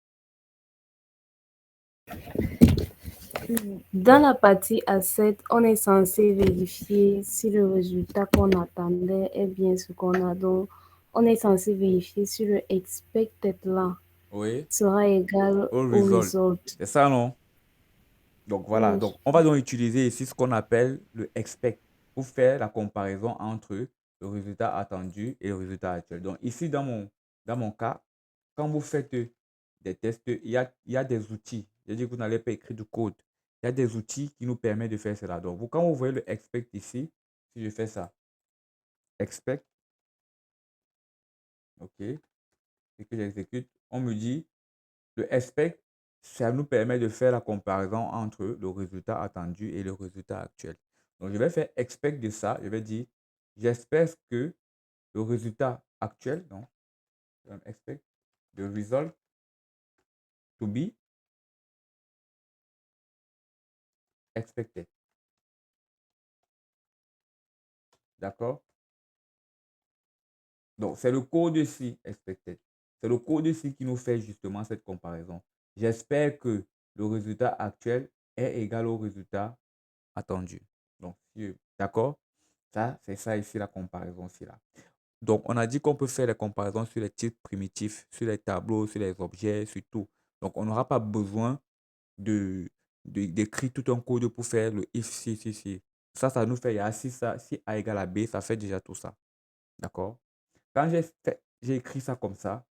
Dans la partie A7, on est censé vérifier si le résultat qu'on attendait est bien ce qu'on a. Donc, on est censé vérifier si le expected là Oui. sera égal Au au result. result. C'est ça, non? Donc, voilà. Oui. Donc, on va donc utiliser ici ce qu'on appelle le expect pour faire la comparaison entre le résultat attendu et le résultat actuel. Donc, ici, dans mon cas, quand vous faites des tests, il y a des outils. Je dis que vous n'allez pas écrire du code. Il y a des outils qui nous permettent de faire cela. Donc, quand vous voyez le expect ici, si je fais ça, expect, OK, et que j'exécute, on me dit le expect, ça nous permet de faire la comparaison entre le résultat attendu et le résultat actuel. Donc, je vais faire expect de ça. Je vais dire, j'espère que le résultat actuel, donc, expect the result to be expected. D'accord? Donc, c'est le code ici, expected. C'est le code ici qui nous fait justement cette comparaison. J'espère que le résultat actuel est égal au résultat attendu. Donc, d'accord? Ça, c'est ça ici, la comparaison ici, là. Donc, on a dit qu'on peut faire les comparaisons sur les types primitifs, sur les tableaux, sur les objets, sur tout. Donc, on n'aura pas besoin d'écrire tout un code pour faire le if, si. Ça nous fait, il y a si ça, si A égale à B, ça fait déjà tout ça. D'accord? Quand j'ai écrit ça comme ça,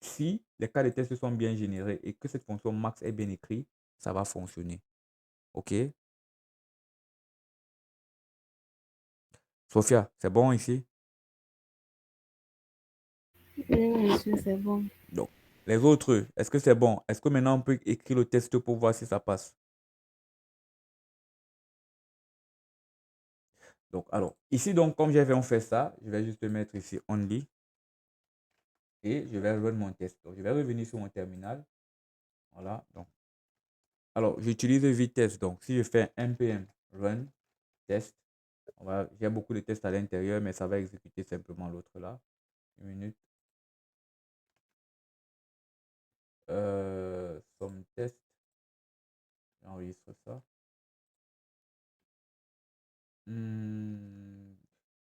si les cas de test sont bien générés et que cette fonction max est bien écrite, ça va fonctionner. OK? Sophia, c'est bon ici? Oui, monsieur, c'est bon. Donc, les autres, est-ce que c'est bon? Est-ce que maintenant on peut écrire le test pour voir si ça passe? Donc, alors, ici, donc, comme j'avais fait ça, je vais juste mettre ici only et je vais run mon test. Donc, je vais revenir sur mon terminal. Voilà. Donc, alors, j'utilise vitesse. Donc, si je fais npm run test, j'ai beaucoup de tests à l'intérieur, mais ça va exécuter simplement l'autre là. Une minute. Some test. J'enregistre ça. Je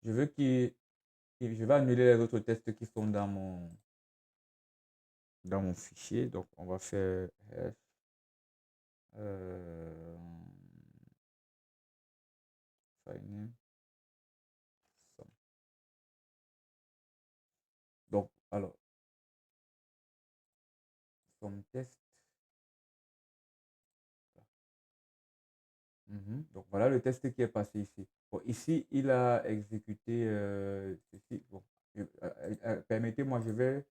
veux je vais annuler les autres tests qui sont dans mon fichier. Donc, on va faire F, sign in. Donc, alors, some test. Donc, voilà le test qui est passé ici. Bon, ici, il a exécuté ceci. Bon, permettez-moi, je vais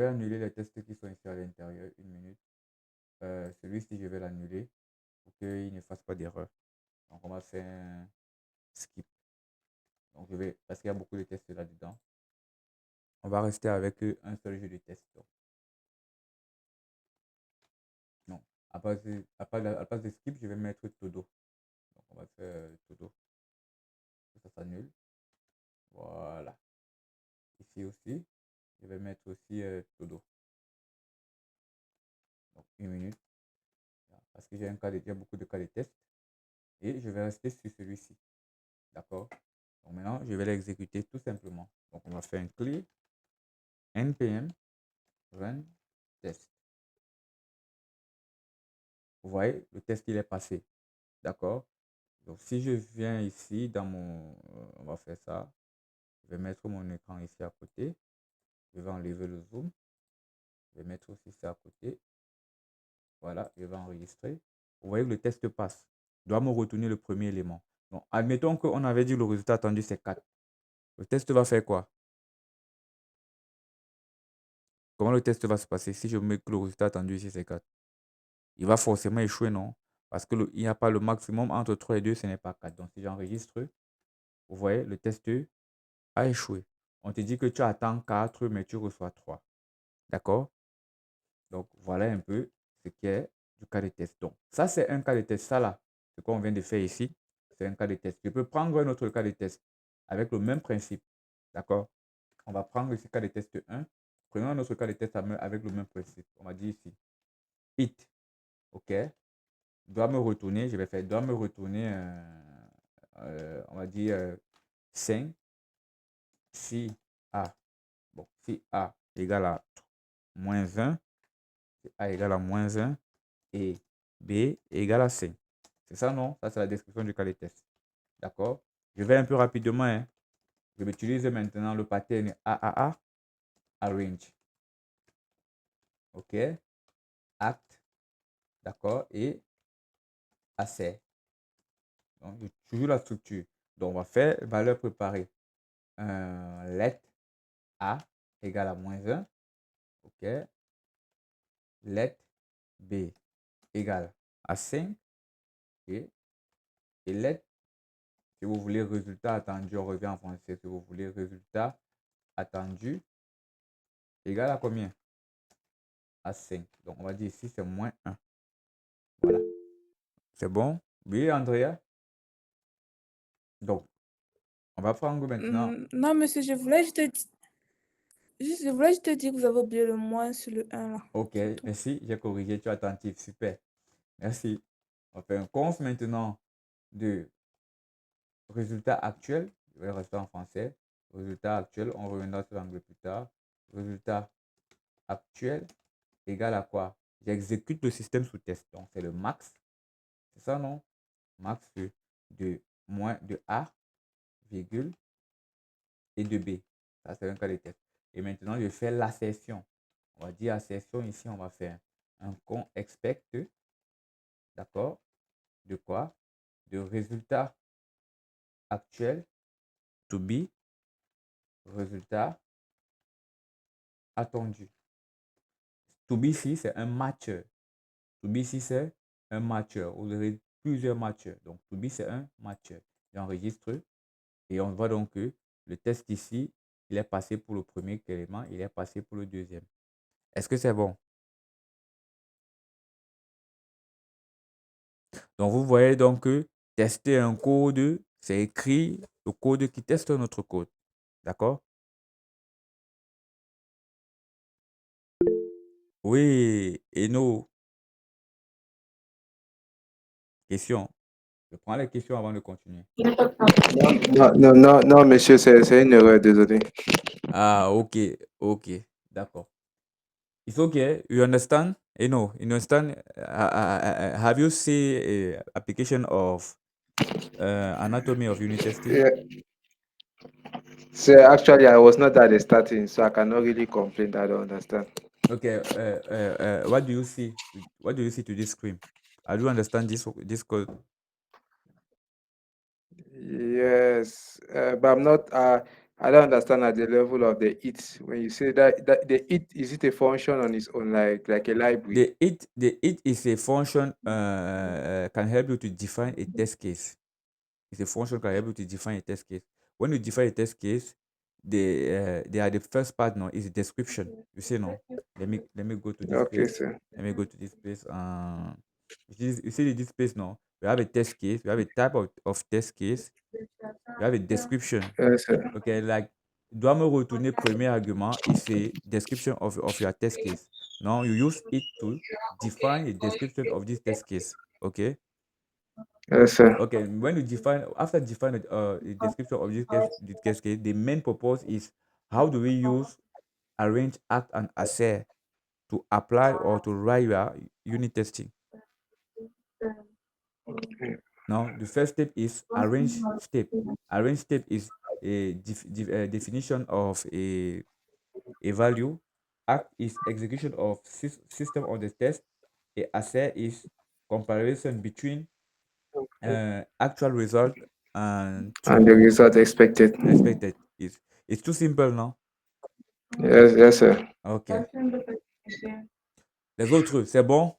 annuler les tests qui sont ici à l'intérieur. Une minute. Celui-ci, je vais l'annuler pour qu'il ne fasse pas d'erreur. Donc, on va faire un skip. Donc, parce qu'il y a beaucoup de tests là-dedans. On va rester avec un seul jeu de test. Donc. Non, à place de skip, je vais mettre todo. Donc, on va faire todo. Ça s'annule. Voilà. Ici aussi, je vais mettre aussi todo. Donc, une minute. Parce que j'ai beaucoup de cas de test. Et je vais rester sur celui-ci. D'accord? Donc, maintenant, je vais l'exécuter tout simplement. Donc, on va faire un clear npm run test. Vous voyez, le test, il est passé. D'accord? Donc, si je viens ici dans on va faire ça. Je vais mettre mon écran ici à côté. Je vais enlever le zoom. Je vais mettre aussi ça à côté. Voilà, je vais enregistrer. Vous voyez que le test passe. Il doit me retourner le premier élément. Donc, admettons qu'on avait dit le résultat attendu, c'est 4. Le test va faire quoi? comment le test va se passer si je mets que le résultat attendu ici, c'est 4? Il va forcément échouer, non? Parce qu'il n'y a pas le maximum entre 3 et 2, ce n'est pas 4. Donc, si j'enregistre, vous voyez, le test a échoué. On te dit que tu attends 4, mais tu reçois 3. D'accord? Donc, voilà un peu ce qui est du cas de test. Donc, ça, c'est un cas de test. Ça, là, ce qu'on vient de faire ici, c'est un cas de test. Je peux prendre un autre cas de test avec le même principe. D'accord? On va prendre ici cas de test 1. Prenons un autre cas de test avec le même principe. On va dire ici. It. OK? Doit me retourner. Je vais faire doit me retourner, on va dire 5. Si A. Bon, si A égale à moins 1. Si A égale à moins 1. Et B égale à 5. C'est ça, non? Ça, c'est la description du cas de test. D'accord? Je vais un peu rapidement. Hein. Je vais utiliser maintenant le pattern AAA, arrange. OK? Act. D'accord? Et assez. Donc, toujours la structure. Donc, on va faire valeur préparée. Let A égale à moins 1. OK? Let B égale à 5. Et let, si vous voulez résultat attendu, on revient en français. Si vous voulez résultat attendu égal à combien? À 5. Donc, on va dire ici, c'est moins 1. Voilà. C'est bon? Oui, Andrea? Donc, on va prendre maintenant. Non, monsieur, je voulais juste te dire que vous avez oublié le moins sur le 1 là. OK, merci. J'ai corrigé. Tu es attentif. Super. Merci. On fait un conf maintenant de résultat actuel. Je vais rester en français. Résultat actuel. On reviendra sur l'anglais plus tard. Résultat actuel égale à quoi? J'exécute le système sous test. Donc, c'est le max. C'est ça, non? Max de moins de A, virgule, et de B. Ça, c'est un cas de test. Et maintenant, je fais l'assertion. On va dire assertion ici, on va faire un con expect. D'accord? De quoi? De résultat actuel to be, résultat attendu. To be ici, c'est un matcheur. To be ici, c'est un matcheur. Vous avez plusieurs matcheurs. Donc, to be, c'est un matcheur. J'enregistre et on voit donc que le test ici, il est passé pour le premier élément, il est passé pour le deuxième. Est-ce que c'est bon? Donc, vous voyez donc que tester un code, c'est écrit le code qui teste notre code. D'accord? Oui, et nos questions. Je prends les questions avant de continuer. Non, monsieur, c'est une erreur, désolé. Ah, ok, d'accord. It's okay. You understand? You know, you understand? Have you seen application of anatomy of unit testing? Yeah. So actually, I was not at the starting, so I cannot really complain. I don't understand. Okay. What do you see? What do you see to this screen? I do understand this code. Yes, but I'm not. I don't understand at the level of the it. When you say that the it, is it a function on its own, like a library? The it is a function can help you to define a test case. It's a function can help you to define a test case. When you define a test case, they are the first part now is description. You see no. Let me go to this Okay, place. sir. Let me go to this place. You see this place now. We have a test case. We have a type of test case. We have a description. Yes, sir. Okay, like doit me retourner premier argument et c'est description of your test case. Now you use it to define a description of this test case. Okay. Yes, sir. Okay, when you define after define a description of this test case, the main purpose is how do we use arrange, act, and assert to apply or to write your unit testing. Now the first step is arrange step. Arrange step is a definition of a value. Act is execution of system of the test. A assert is comparison between actual result and And the result expected. It's too simple now. Yes, sir. OK. Les autres, c'est bon?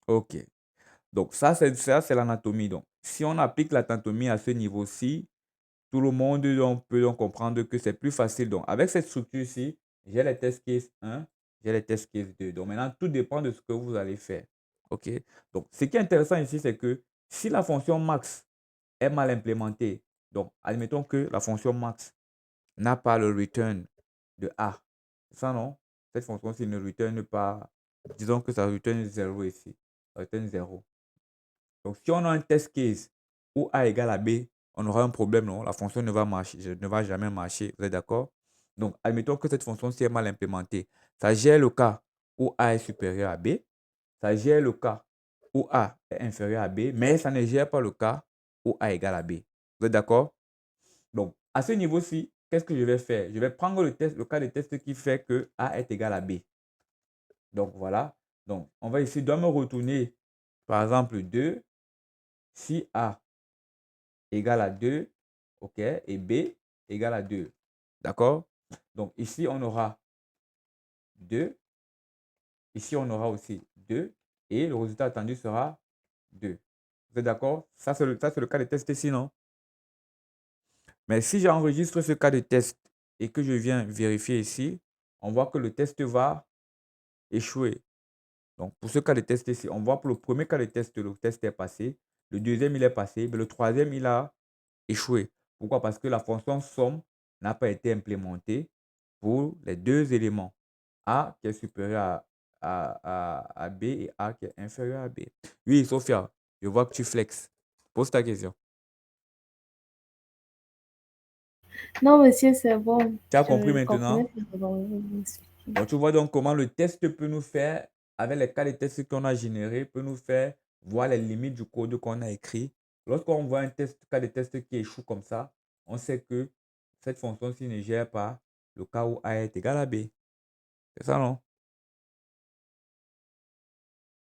OK. Donc, ça, c'est l'anatomie. Donc, si on applique l'anatomie à ce niveau-ci, tout le monde peut donc comprendre que c'est plus facile. Donc, avec cette structure-ci, j'ai les test case 1, j'ai les test case 2. Donc, maintenant, tout dépend de ce que vous allez faire. OK? Donc, ce qui est intéressant ici, c'est que si la fonction max est mal implémentée, donc, admettons que la fonction max n'a pas le return de A. C'est ça, non? Cette fonction-ci ne return pas, disons que ça return 0 ici. Ça return 0. Donc, si on a un test case où A égale à B, on aura un problème, non? La fonction ne va jamais marcher. Vous êtes d'accord? Donc, admettons que cette fonction-ci est mal implémentée. Ça gère le cas où A est supérieur à B. Ça gère le cas où A est inférieur à B, mais ça ne gère pas le cas où A égale à B. Vous êtes d'accord? Donc, à ce niveau-ci, qu'est-ce que je vais faire? Je vais prendre le cas de test qui fait que A est égal à B. Donc, voilà. Donc, on va ici, doit me retourner, par exemple, 2. Si A égale à 2, OK, et B égale à 2. D'accord? Donc, ici, on aura 2. Ici, on aura aussi 2. Et le résultat attendu sera 2. Vous êtes d'accord? Ça, c'est le cas de test ici, non? Mais si j'enregistre ce cas de test et que je viens vérifier ici, on voit que le test va échouer. Donc, pour ce cas de test ici, on voit pour le premier cas de test, le test est passé. Le deuxième, il est passé. Mais le troisième, il a échoué. Pourquoi? Parce que la fonction somme n'a pas été implémentée pour les deux éléments. A qui est supérieur à B et A qui est inférieur à B. Oui, Sophia, je vois que tu flexes. Pose ta question. Non, monsieur, c'est bon. Tu as compris Je maintenant? comprenais ce que vous expliquez. Donc, tu vois donc comment le test peut nous faire, avec les cas de test qu'on a générés, peut nous faire voir les limites du code qu'on a écrit. Lorsqu'on voit un cas de test qui échoue comme ça, on sait que cette fonction-ci ne gère pas le cas où A est égal à B. C'est ça, non?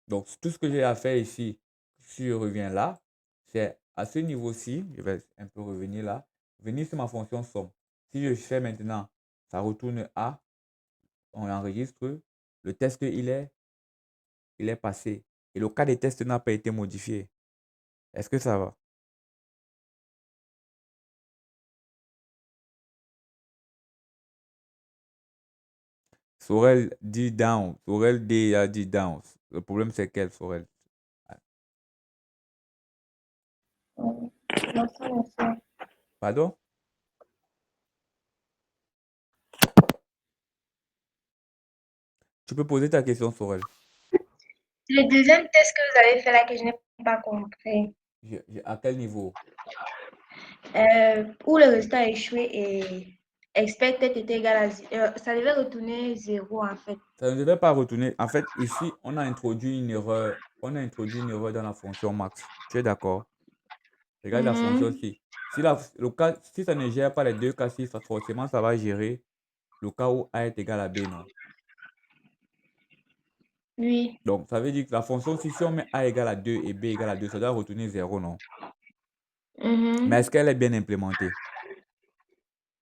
Donc, tout ce que j'ai à faire ici, si je reviens là, c'est à ce niveau-ci, je vais un peu revenir là, venir sur ma fonction somme. Si je fais maintenant, ça retourne A, on enregistre, le test, il est passé. Et le cas des tests n'a pas été modifié. Est-ce que ça va? Sorel dit down. Sorel D a dit down. Le problème, c'est quel, Sorel? Pardon? Tu peux poser ta question, Sorel. Le deuxième test que vous avez fait là que je n'ai pas compris, À quel niveau? où le résultat a échoué et expected était égal à ça devait retourner 0 en fait. Ça ne devait pas retourner. En fait, ici, on a introduit une erreur. On a introduit une erreur dans la fonction max. Tu es d'accord? Regarde la fonction ci. Si ça ne gère pas les deux cas, si forcément, ça va gérer le cas où A est égal à B, non? Oui. Donc, ça veut dire que la fonction, si on met A égale à 2 et B égale à 2, ça doit retourner 0, non? Mais est-ce qu'elle est bien implémentée?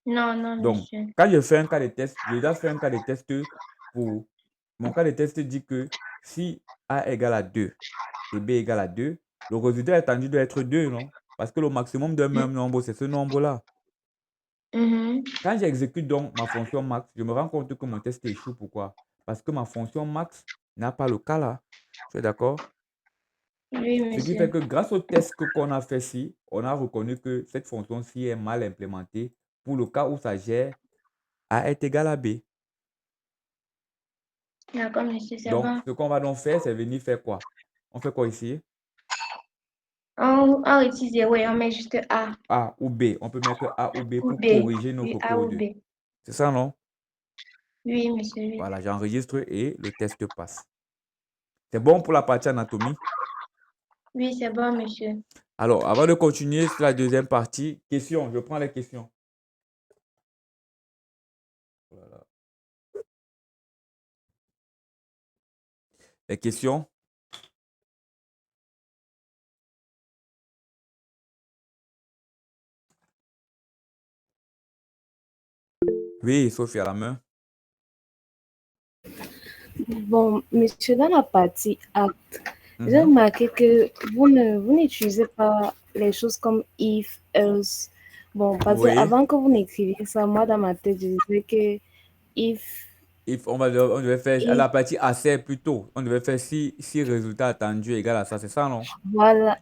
Non, non, Donc, monsieur. quand je fais un cas de test, je dois faire un cas de test pour... Mon cas de test dit que si A égale à 2 et B égale à 2, le résultat attendu doit être 2, non? Parce que le maximum d'un même nombre, c'est ce nombre-là. Quand j'exécute donc ma fonction max, je me rends compte que mon test échoue. Pourquoi? Parce que ma fonction max n'a pas le cas là. Tu es d'accord? Oui, Ce qui fait monsieur. que grâce au test qu'on a fait ici, on a reconnu que cette fonction-ci est mal implémentée pour le cas où ça gère A est égal à B. D'accord, monsieur, c'est Donc, bon. ce qu'on va donc faire, c'est venir faire quoi? On fait quoi ici? On retire 0 et on met juste A A ou B. On peut mettre A ou B ou pour B. corriger Oui, notre A ou code. B. C'est ça, non? Oui, monsieur, oui. Voilà, j'enregistre et le test passe. C'est bon pour la partie anatomie? Oui, c'est bon, monsieur. Alors, avant de continuer sur la deuxième partie, questions. Je prends les questions. Voilà. Les questions? Oui, Sophie à la main. Bon, monsieur, dans la partie acte, j'ai Mhm. remarqué que vous n'utilisez pas les choses comme if, else. Bon, parce que Oui. avant que vous n'écriviez ça, moi, dans ma tête, je disais que if, On devait faire à if, la partie assez plutôt. On devait faire si résultat attendu égal à ça, c'est ça, non? voilà.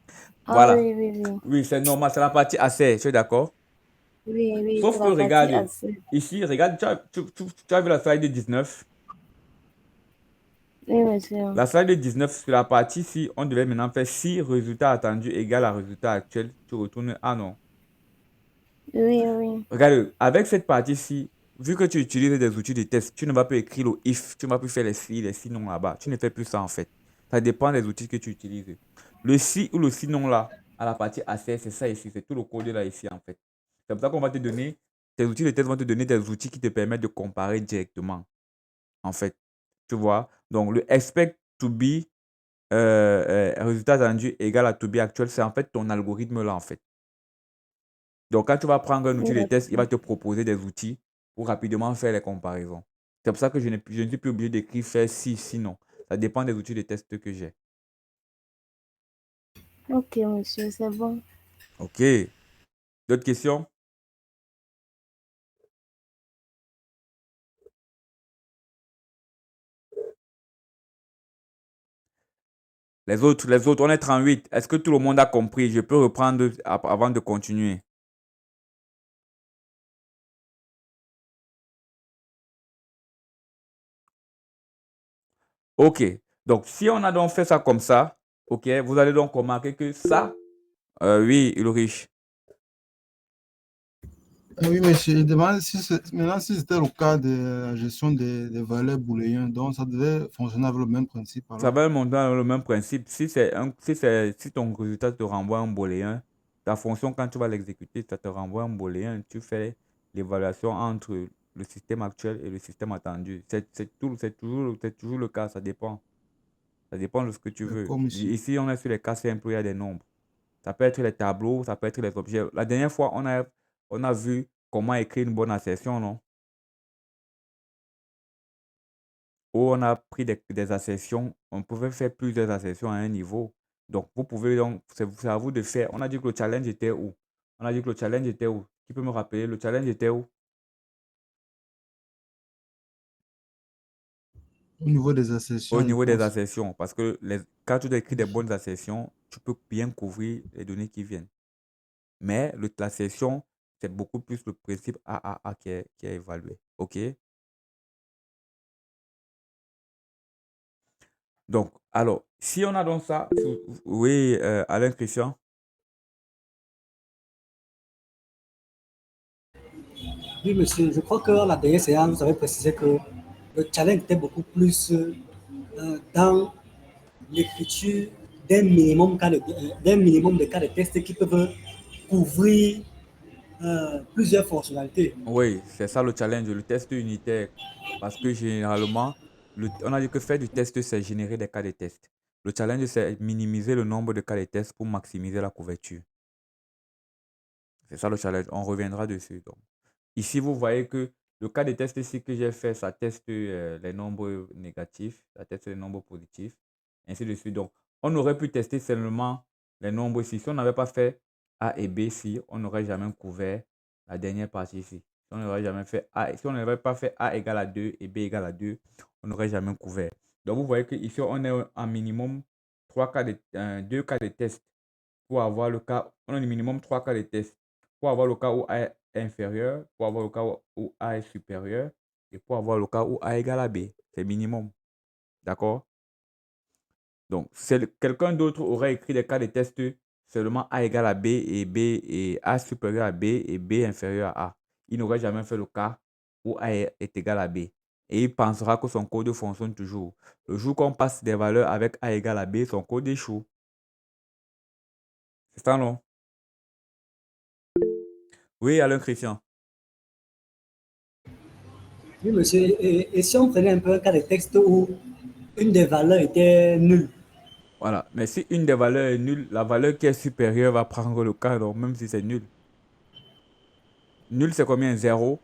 Ah Voilà. oui, oui, oui. Oui, c'est normal, c'est la partie assez, tu es d'accord? Oui, oui, c'est Sauf que la partie regarde, assez. ici, regarde, tu as vu la slide 19. Oui, monsieur. La slide 19, sur la partie si on devait maintenant faire si résultat attendu égal à résultat actuel, tu retournes ah non. Oui, oui. Regarde, avec cette partie-ci, vu que tu utilises des outils de test, tu ne vas plus écrire le if, tu ne vas plus faire les si, les sinon là-bas. Tu ne fais plus ça en fait. Ça dépend des outils que tu utilises. Le si ou le sinon là, à la partie AC, c'est ça ici, c'est tout le code là ici en fait. C'est pour ça qu'on va te donner, tes outils de test vont te donner des outils qui te permettent de comparer directement en fait. Tu vois? Donc le expect to be, résultat attendu égal à to be actuel, c'est en fait ton algorithme là en fait. Donc, quand tu vas prendre un outil de test, il va te proposer des outils pour rapidement faire les comparaisons. C'est pour ça que je ne suis plus obligé d'écrire faire si, sinon. Ça dépend des outils de test que j'ai. Ok, monsieur, c'est bon. OK. D'autres questions? Les autres, on est 38. Est-ce que tout le monde a compris? Je peux reprendre avant de continuer. OK. Donc, si on a donc fait ça comme ça, OK, vous allez donc remarquer que ça, oui, Ulrich. Oui, monsieur, il demande maintenant si c'était le cas de la gestion des valeurs booléennes, donc ça devait fonctionner avec le même principe Ça alors. va monter dans le même principe. Si ton résultat te renvoie un booléen, ta fonction, quand tu vas l'exécuter, ça te renvoie un booléen. Tu fais l'évaluation entre le système actuel et le système attendu. C'est toujours le cas, ça dépend. Ça dépend de ce que tu veux. D'accord, monsieur. Ici, on est sur les cas simples, il y a des nombres. Ça peut être les tableaux, ça peut être les objets. La dernière fois, on a vu comment écrire une bonne assertion, non? Où on a pris des assertions, on pouvait faire plusieurs assertions à un niveau. Donc, vous pouvez donc, c'est à vous de faire. On a dit que le challenge était où? On a dit que le challenge était où? Qui peut me rappeler? Le challenge était où? Au niveau des Au assertions, je niveau des pense. assertions. Parce que quand tu écris des bonnes assertions, tu peux bien couvrir les données qui viennent. Mais l'assertion, c'est beaucoup plus le principe AAA qui est évalué. OK? Donc, alors, si on a donc ça, oui, Alain Christian. Oui, monsieur, je crois que la dernière séance, vous avez précisé que le challenge était beaucoup plus dans l'écriture d'un minimum de cas de test qui peuvent couvrir plusieurs fonctionnalités. Oui, c'est ça le challenge, le test unitaire. Parce que généralement, on a dit que faire du test, c'est générer des cas de test. Le challenge, c'est minimiser le nombre de cas de test pour maximiser la couverture. C'est ça le challenge. On reviendra dessus. Donc. Ici, vous voyez que le cas de test ici que j'ai fait, ça teste les nombres négatifs, ça teste les nombres positifs, ainsi de suite. Donc, on aurait pu tester seulement les nombres ici. Si on n'avait pas fait A et B ici, on n'aurait jamais couvert la dernière partie ici. Si on n'aurait jamais fait A, si on n'avait pas fait A égale à 2 et B égale à 2, on n'aurait jamais couvert. Donc, vous voyez qu'ici, on est en minimum 2 cas de test pour avoir le cas, on a un minimum 3 cas de test pour avoir le cas où A est inférieur, pour avoir le cas où A est supérieur et pour avoir le cas où A égale à B. C'est minimum. D'accord? Donc, quelqu'un d'autre aurait écrit des cas de test seulement A égale à B et A supérieur à B et B inférieur à A. Il n'aurait jamais fait le cas où A est égal à B. Et il pensera que son code fonctionne toujours. Le jour qu'on passe des valeurs avec A égale à B, son code échoue. C'est ça, non? Oui, Alain Christian. Oui, monsieur, et si on prenait un peu un cas de texte où une des valeurs était nulle? Voilà. Mais si une des valeurs est nulle, la valeur qui est supérieure va prendre le cas, donc même si c'est nul. Nul, c'est combien? 0.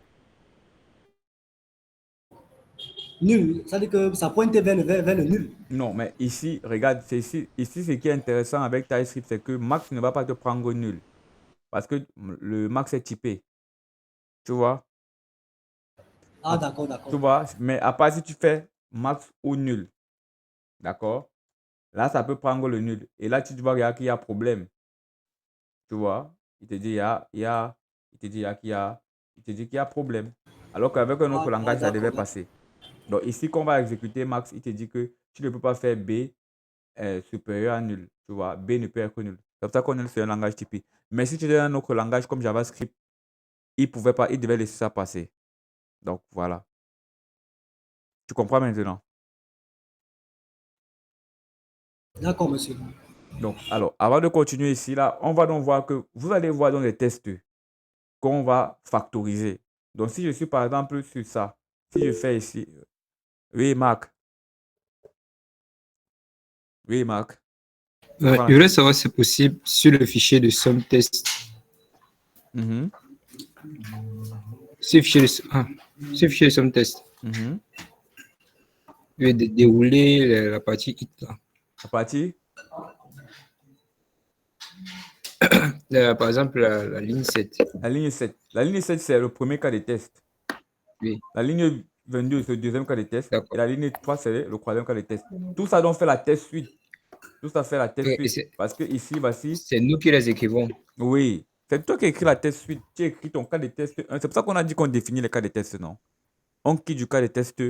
nul. Ça veut dire que ça pointe vers le nul. Non, mais ici, regarde, c'est ici, ce qui est intéressant avec TypeScript, c'est que max ne va pas te prendre nul. Parce que le max est typé. Tu vois? Ah, d'accord, d'accord. Tu vois? Mais à part si tu fais max ou nul. D'accord? Là, ça peut prendre le nul. Et là, tu vois qu'il y a problème. Tu vois? Il te dit, il te dit, il te dit qu'il y a problème. Alors qu'avec un autre langage, ça devait passer. Donc ici, quand on va exécuter max, il te dit que tu ne peux pas faire B supérieur à nul. Tu vois? B ne peut être nul. C'est pour ça qu'on est sur un langage typique. Mais si tu donnes un autre langage comme JavaScript, il pouvait pas, il devait laisser ça passer. Donc voilà. Tu comprends maintenant? D'accord, monsieur. Donc, alors, avant de continuer ici, là, on va donc voir que vous allez voir dans les tests qu'on va factoriser. Donc, si je suis par exemple sur ça, si je fais ici, oui, Marc. Oui, Marc. Je voulais savoir si c'est possible sur le fichier de somme test. Ce fichier de somme test. Je vais dérouler la partie hit là. La partie? Par exemple, la ligne 7. La ligne 7. La ligne 7, c'est le premier cas de test. Oui. La ligne 22, c'est le deuxième cas de test. Et la ligne 3, c'est le troisième cas de test. Tout ça donc fait la test suite. Tout ça fait la test suite. Parce que ici, voici. C'est nous qui les écrivons. Oui. C'est toi qui écris la test suite. Tu écris ton cas de test 1. C'est pour ça qu'on a dit qu'on définit les cas de test, non? On quitte du cas de test,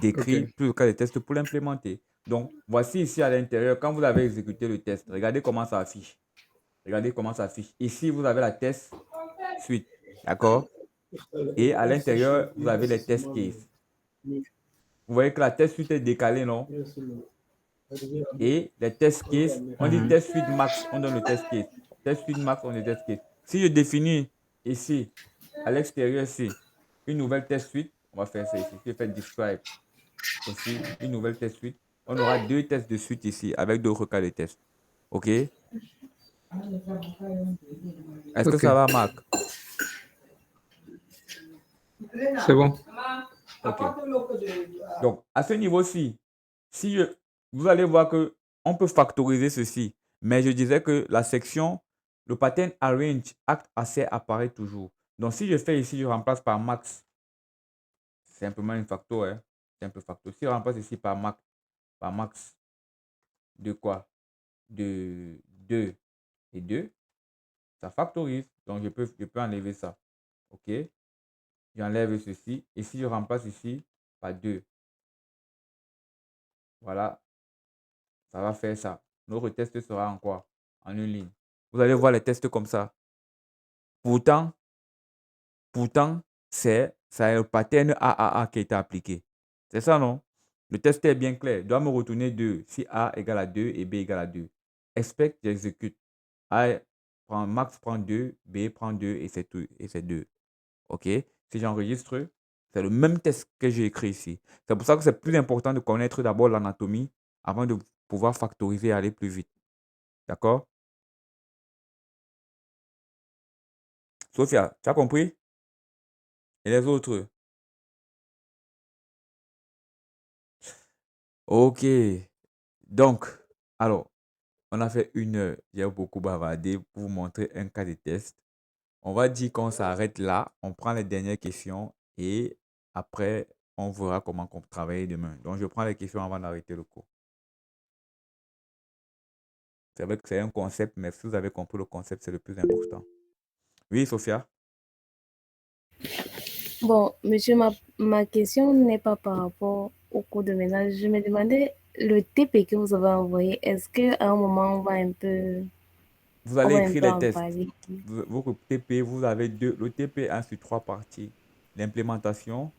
décrit plus le cas de test pour l'implémenter. Donc, voici ici à l'intérieur, quand vous avez exécuté le test, regardez comment ça affiche. Regardez comment ça affiche. Ici, vous avez la test suite. D'accord? Et à l'intérieur, vous avez les test cases. Vous voyez que la test suite est décalée, non? Et les test cases, on dit test suite max, on donne le test case. Test suite max, on donne le test case. Si je définis ici, à l'extérieur ici, une nouvelle test suite, on va faire ça ici. Je fais describe. Aussi, une nouvelle test suite. On aura deux tests de suite ici avec d'autres cas de test. OK? Est-ce que ça va, Marc? C'est bon. OK. Donc, à ce niveau-ci, vous allez voir que on peut factoriser ceci. Mais je disais que la section, le pattern arrange act assez apparaît toujours. Donc, si je fais ici, je remplace par max. C'est simplement une factor. Hein? C'est un peu factor. Si je remplace ici par max de quoi? De 2 et 2, ça factorise. Donc, je peux enlever ça. OK? J'enlève ceci. Et si je remplace ici par 2, voilà, ça va faire ça. Notre test sera en quoi? En une ligne. Vous allez voir les tests comme ça. Pourtant, c'est le pattern AAA qui a été appliqué. C'est ça, non? Le test est bien clair. Il doit me retourner 2. Si A égale à 2 et B égale à 2. Expect, j'exécute. Max prend 2, B prend 2 et c'est tout. Et c'est 2. OK? Si j'enregistre, c'est le même test que j'ai écrit ici. C'est pour ça que c'est plus important de connaître d'abord l'anatomie avant de pouvoir factoriser et aller plus vite. D'accord? Sophia, tu as compris? Et les autres? OK. Donc, alors, on a fait 1 heure. J'ai beaucoup bavardé pour vous montrer un cas de test. On va dire qu'on s'arrête là. On prend les dernières questions et après, on verra comment travailler demain. Donc, je prends les questions avant d'arrêter le cours. C'est vrai que c'est un concept, mais si vous avez compris le concept, c'est le plus important. Oui, Sophia? Bon, monsieur, ma question n'est pas par rapport au cours de ménage. Je me demandais, le TP que vous avez envoyé, est-ce qu'à un moment, on va un peu... Vous allez écrire les en tests. parler? Votre TP, vous avez le TP a sur 3 parties. L'implémentation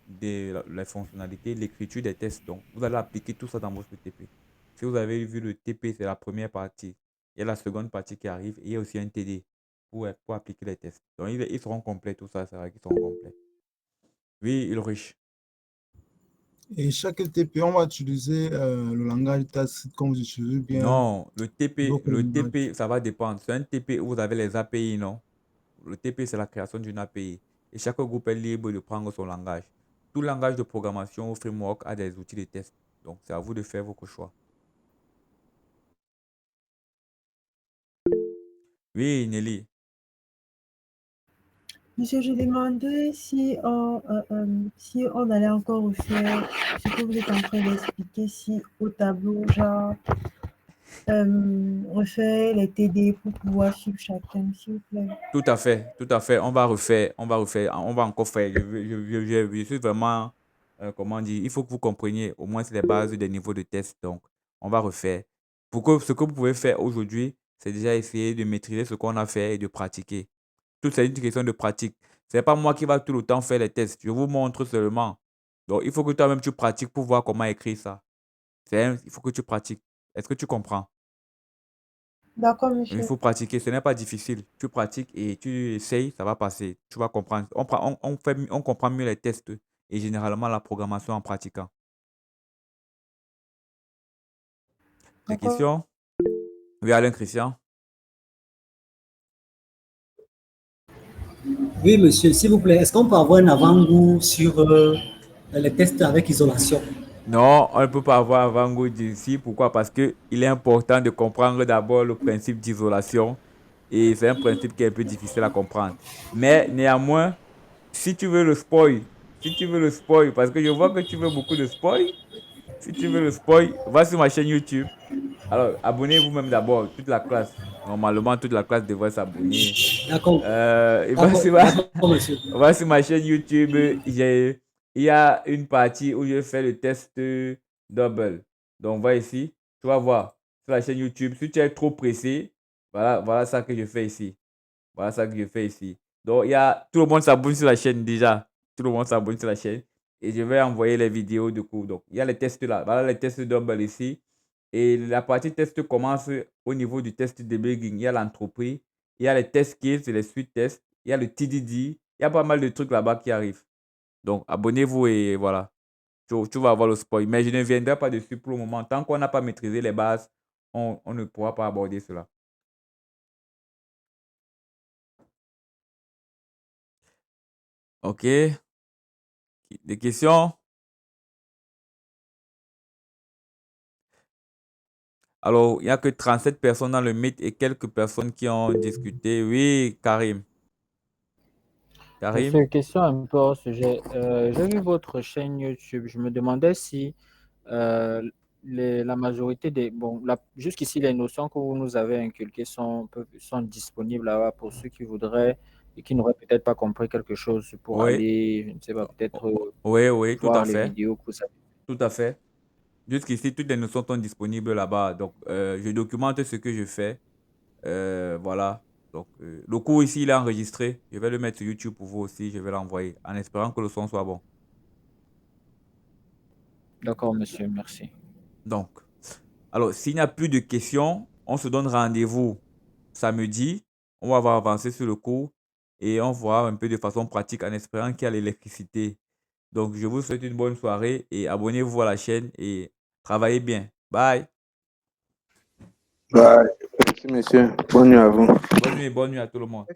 des les fonctionnalités, l'écriture des tests. Donc, vous allez appliquer tout ça dans votre TP. Si vous avez vu le TP, c'est la première partie. Il y a la seconde partie qui arrive et il y a aussi un TD pour appliquer les tests. Donc, ils seront complets, tout ça, c'est vrai qu'ils seront complets. Oui, Ulrich. Et chaque TP, on va utiliser le langage TypeScript comme vous utilisez bien. Non, le TP, ça va dépendre. C'est un TP où vous avez les API, non? Le TP, c'est la création d'une API. Et chaque groupe est libre de prendre son langage. tout langage de programmation ou framework a des outils de test. Donc, c'est à vous de faire votre choix. Oui, Nelly. Monsieur, je demandais si on allait encore refaire ce que vous êtes en train d'expliquer, si au tableau, genre, refaire les TD pour pouvoir suivre chacun, s'il vous plaît. Tout à fait, tout à fait. On va refaire, on va encore faire. Je suis vraiment, comment dire, il faut que vous compreniez au moins les bases des niveaux de test. Donc, on va refaire. Ce que vous pouvez faire aujourd'hui, c'est déjà essayer de maîtriser ce qu'on a fait et de pratiquer. Tout c'est une question de pratique. Ce n'est pas moi qui va tout le temps faire les tests. Je vous montre seulement. Donc, il faut que toi-même tu pratiques pour voir comment écrire ça. Il faut que tu pratiques. Est-ce que tu comprends? D'accord, Il monsieur. faut pratiquer, ce n'est pas difficile. Tu pratiques et tu essayes, ça va passer. Tu vas comprendre. On comprend mieux les tests et généralement la programmation en pratiquant. Des D'accord. questions? Oui, Alain Christian. Oui, monsieur, s'il vous plaît, est-ce qu'on peut avoir un avant-goût sur les tests avec isolation? Non, on ne peut pas avoir avant-goût d'ici. Pourquoi? Parce qu'il est important de comprendre d'abord le principe d'isolation. Et c'est un principe qui est un peu difficile à comprendre. Mais néanmoins, si tu veux le spoil, parce que je vois que tu veux beaucoup de spoil, si tu veux le spoil, va sur ma chaîne YouTube. Alors, abonnez-vous même d'abord, toute la classe. Normalement, toute la classe devrait s'abonner. D'accord. Et D'accord, monsieur. va sur ma chaîne YouTube. Il y a une partie où je fais le test double. Donc, va ici. Tu vas voir sur la chaîne YouTube. Si tu es trop pressé, voilà ça que je fais ici. Voilà ça que je fais ici. Donc, tout le monde s'abonne sur la chaîne déjà. Tout le monde s'abonne sur la chaîne. Et je vais envoyer les vidéos de cours. Donc, il y a les tests là. Voilà les tests double ici. Et la partie test commence au niveau du test debugging. Il y a l'entreprise, il y a les test skills et les suite tests, il y a le TDD. Il y a pas mal de trucs là-bas qui arrivent. Donc, abonnez-vous et voilà. Tu vas avoir le spoil. Mais je ne viendrai pas dessus pour le moment. Tant qu'on n'a pas maîtrisé les bases, on ne pourra pas aborder cela. OK. Des questions? Alors, il n'y a que 37 personnes dans le Meet et quelques personnes qui ont discuté. Oui, Karim. Karim? Monsieur, question un peu hors sujet. J'ai vu votre chaîne YouTube. Je me demandais si la majorité des... Bon, jusqu'ici, les notions que vous nous avez inculquées sont disponibles là-bas pour ceux qui voudraient et qui n'auraient peut-être pas compris quelque chose pour Oui. aller, je ne sais pas, peut-être Oui, tout à voir les fait. vidéos que vous avez. Tout à fait. Jusqu'ici, toutes les notions sont disponibles là-bas. Donc, je documente ce que je fais. Voilà. Donc, le cours ici, il est enregistré. Je vais le mettre sur YouTube pour vous aussi. Je vais l'envoyer en espérant que le son soit bon. D'accord, monsieur, merci. Donc, alors, s'il n'y a plus de questions, on se donne rendez-vous samedi. On va avancer sur le cours et on voit un peu de façon pratique en espérant qu'il y a l'électricité. Donc, je vous souhaite une bonne soirée et abonnez-vous à la chaîne et travaillez bien. Bye. Bye. Merci, monsieur. Bonne nuit à vous. Bonne nuit à tout le monde.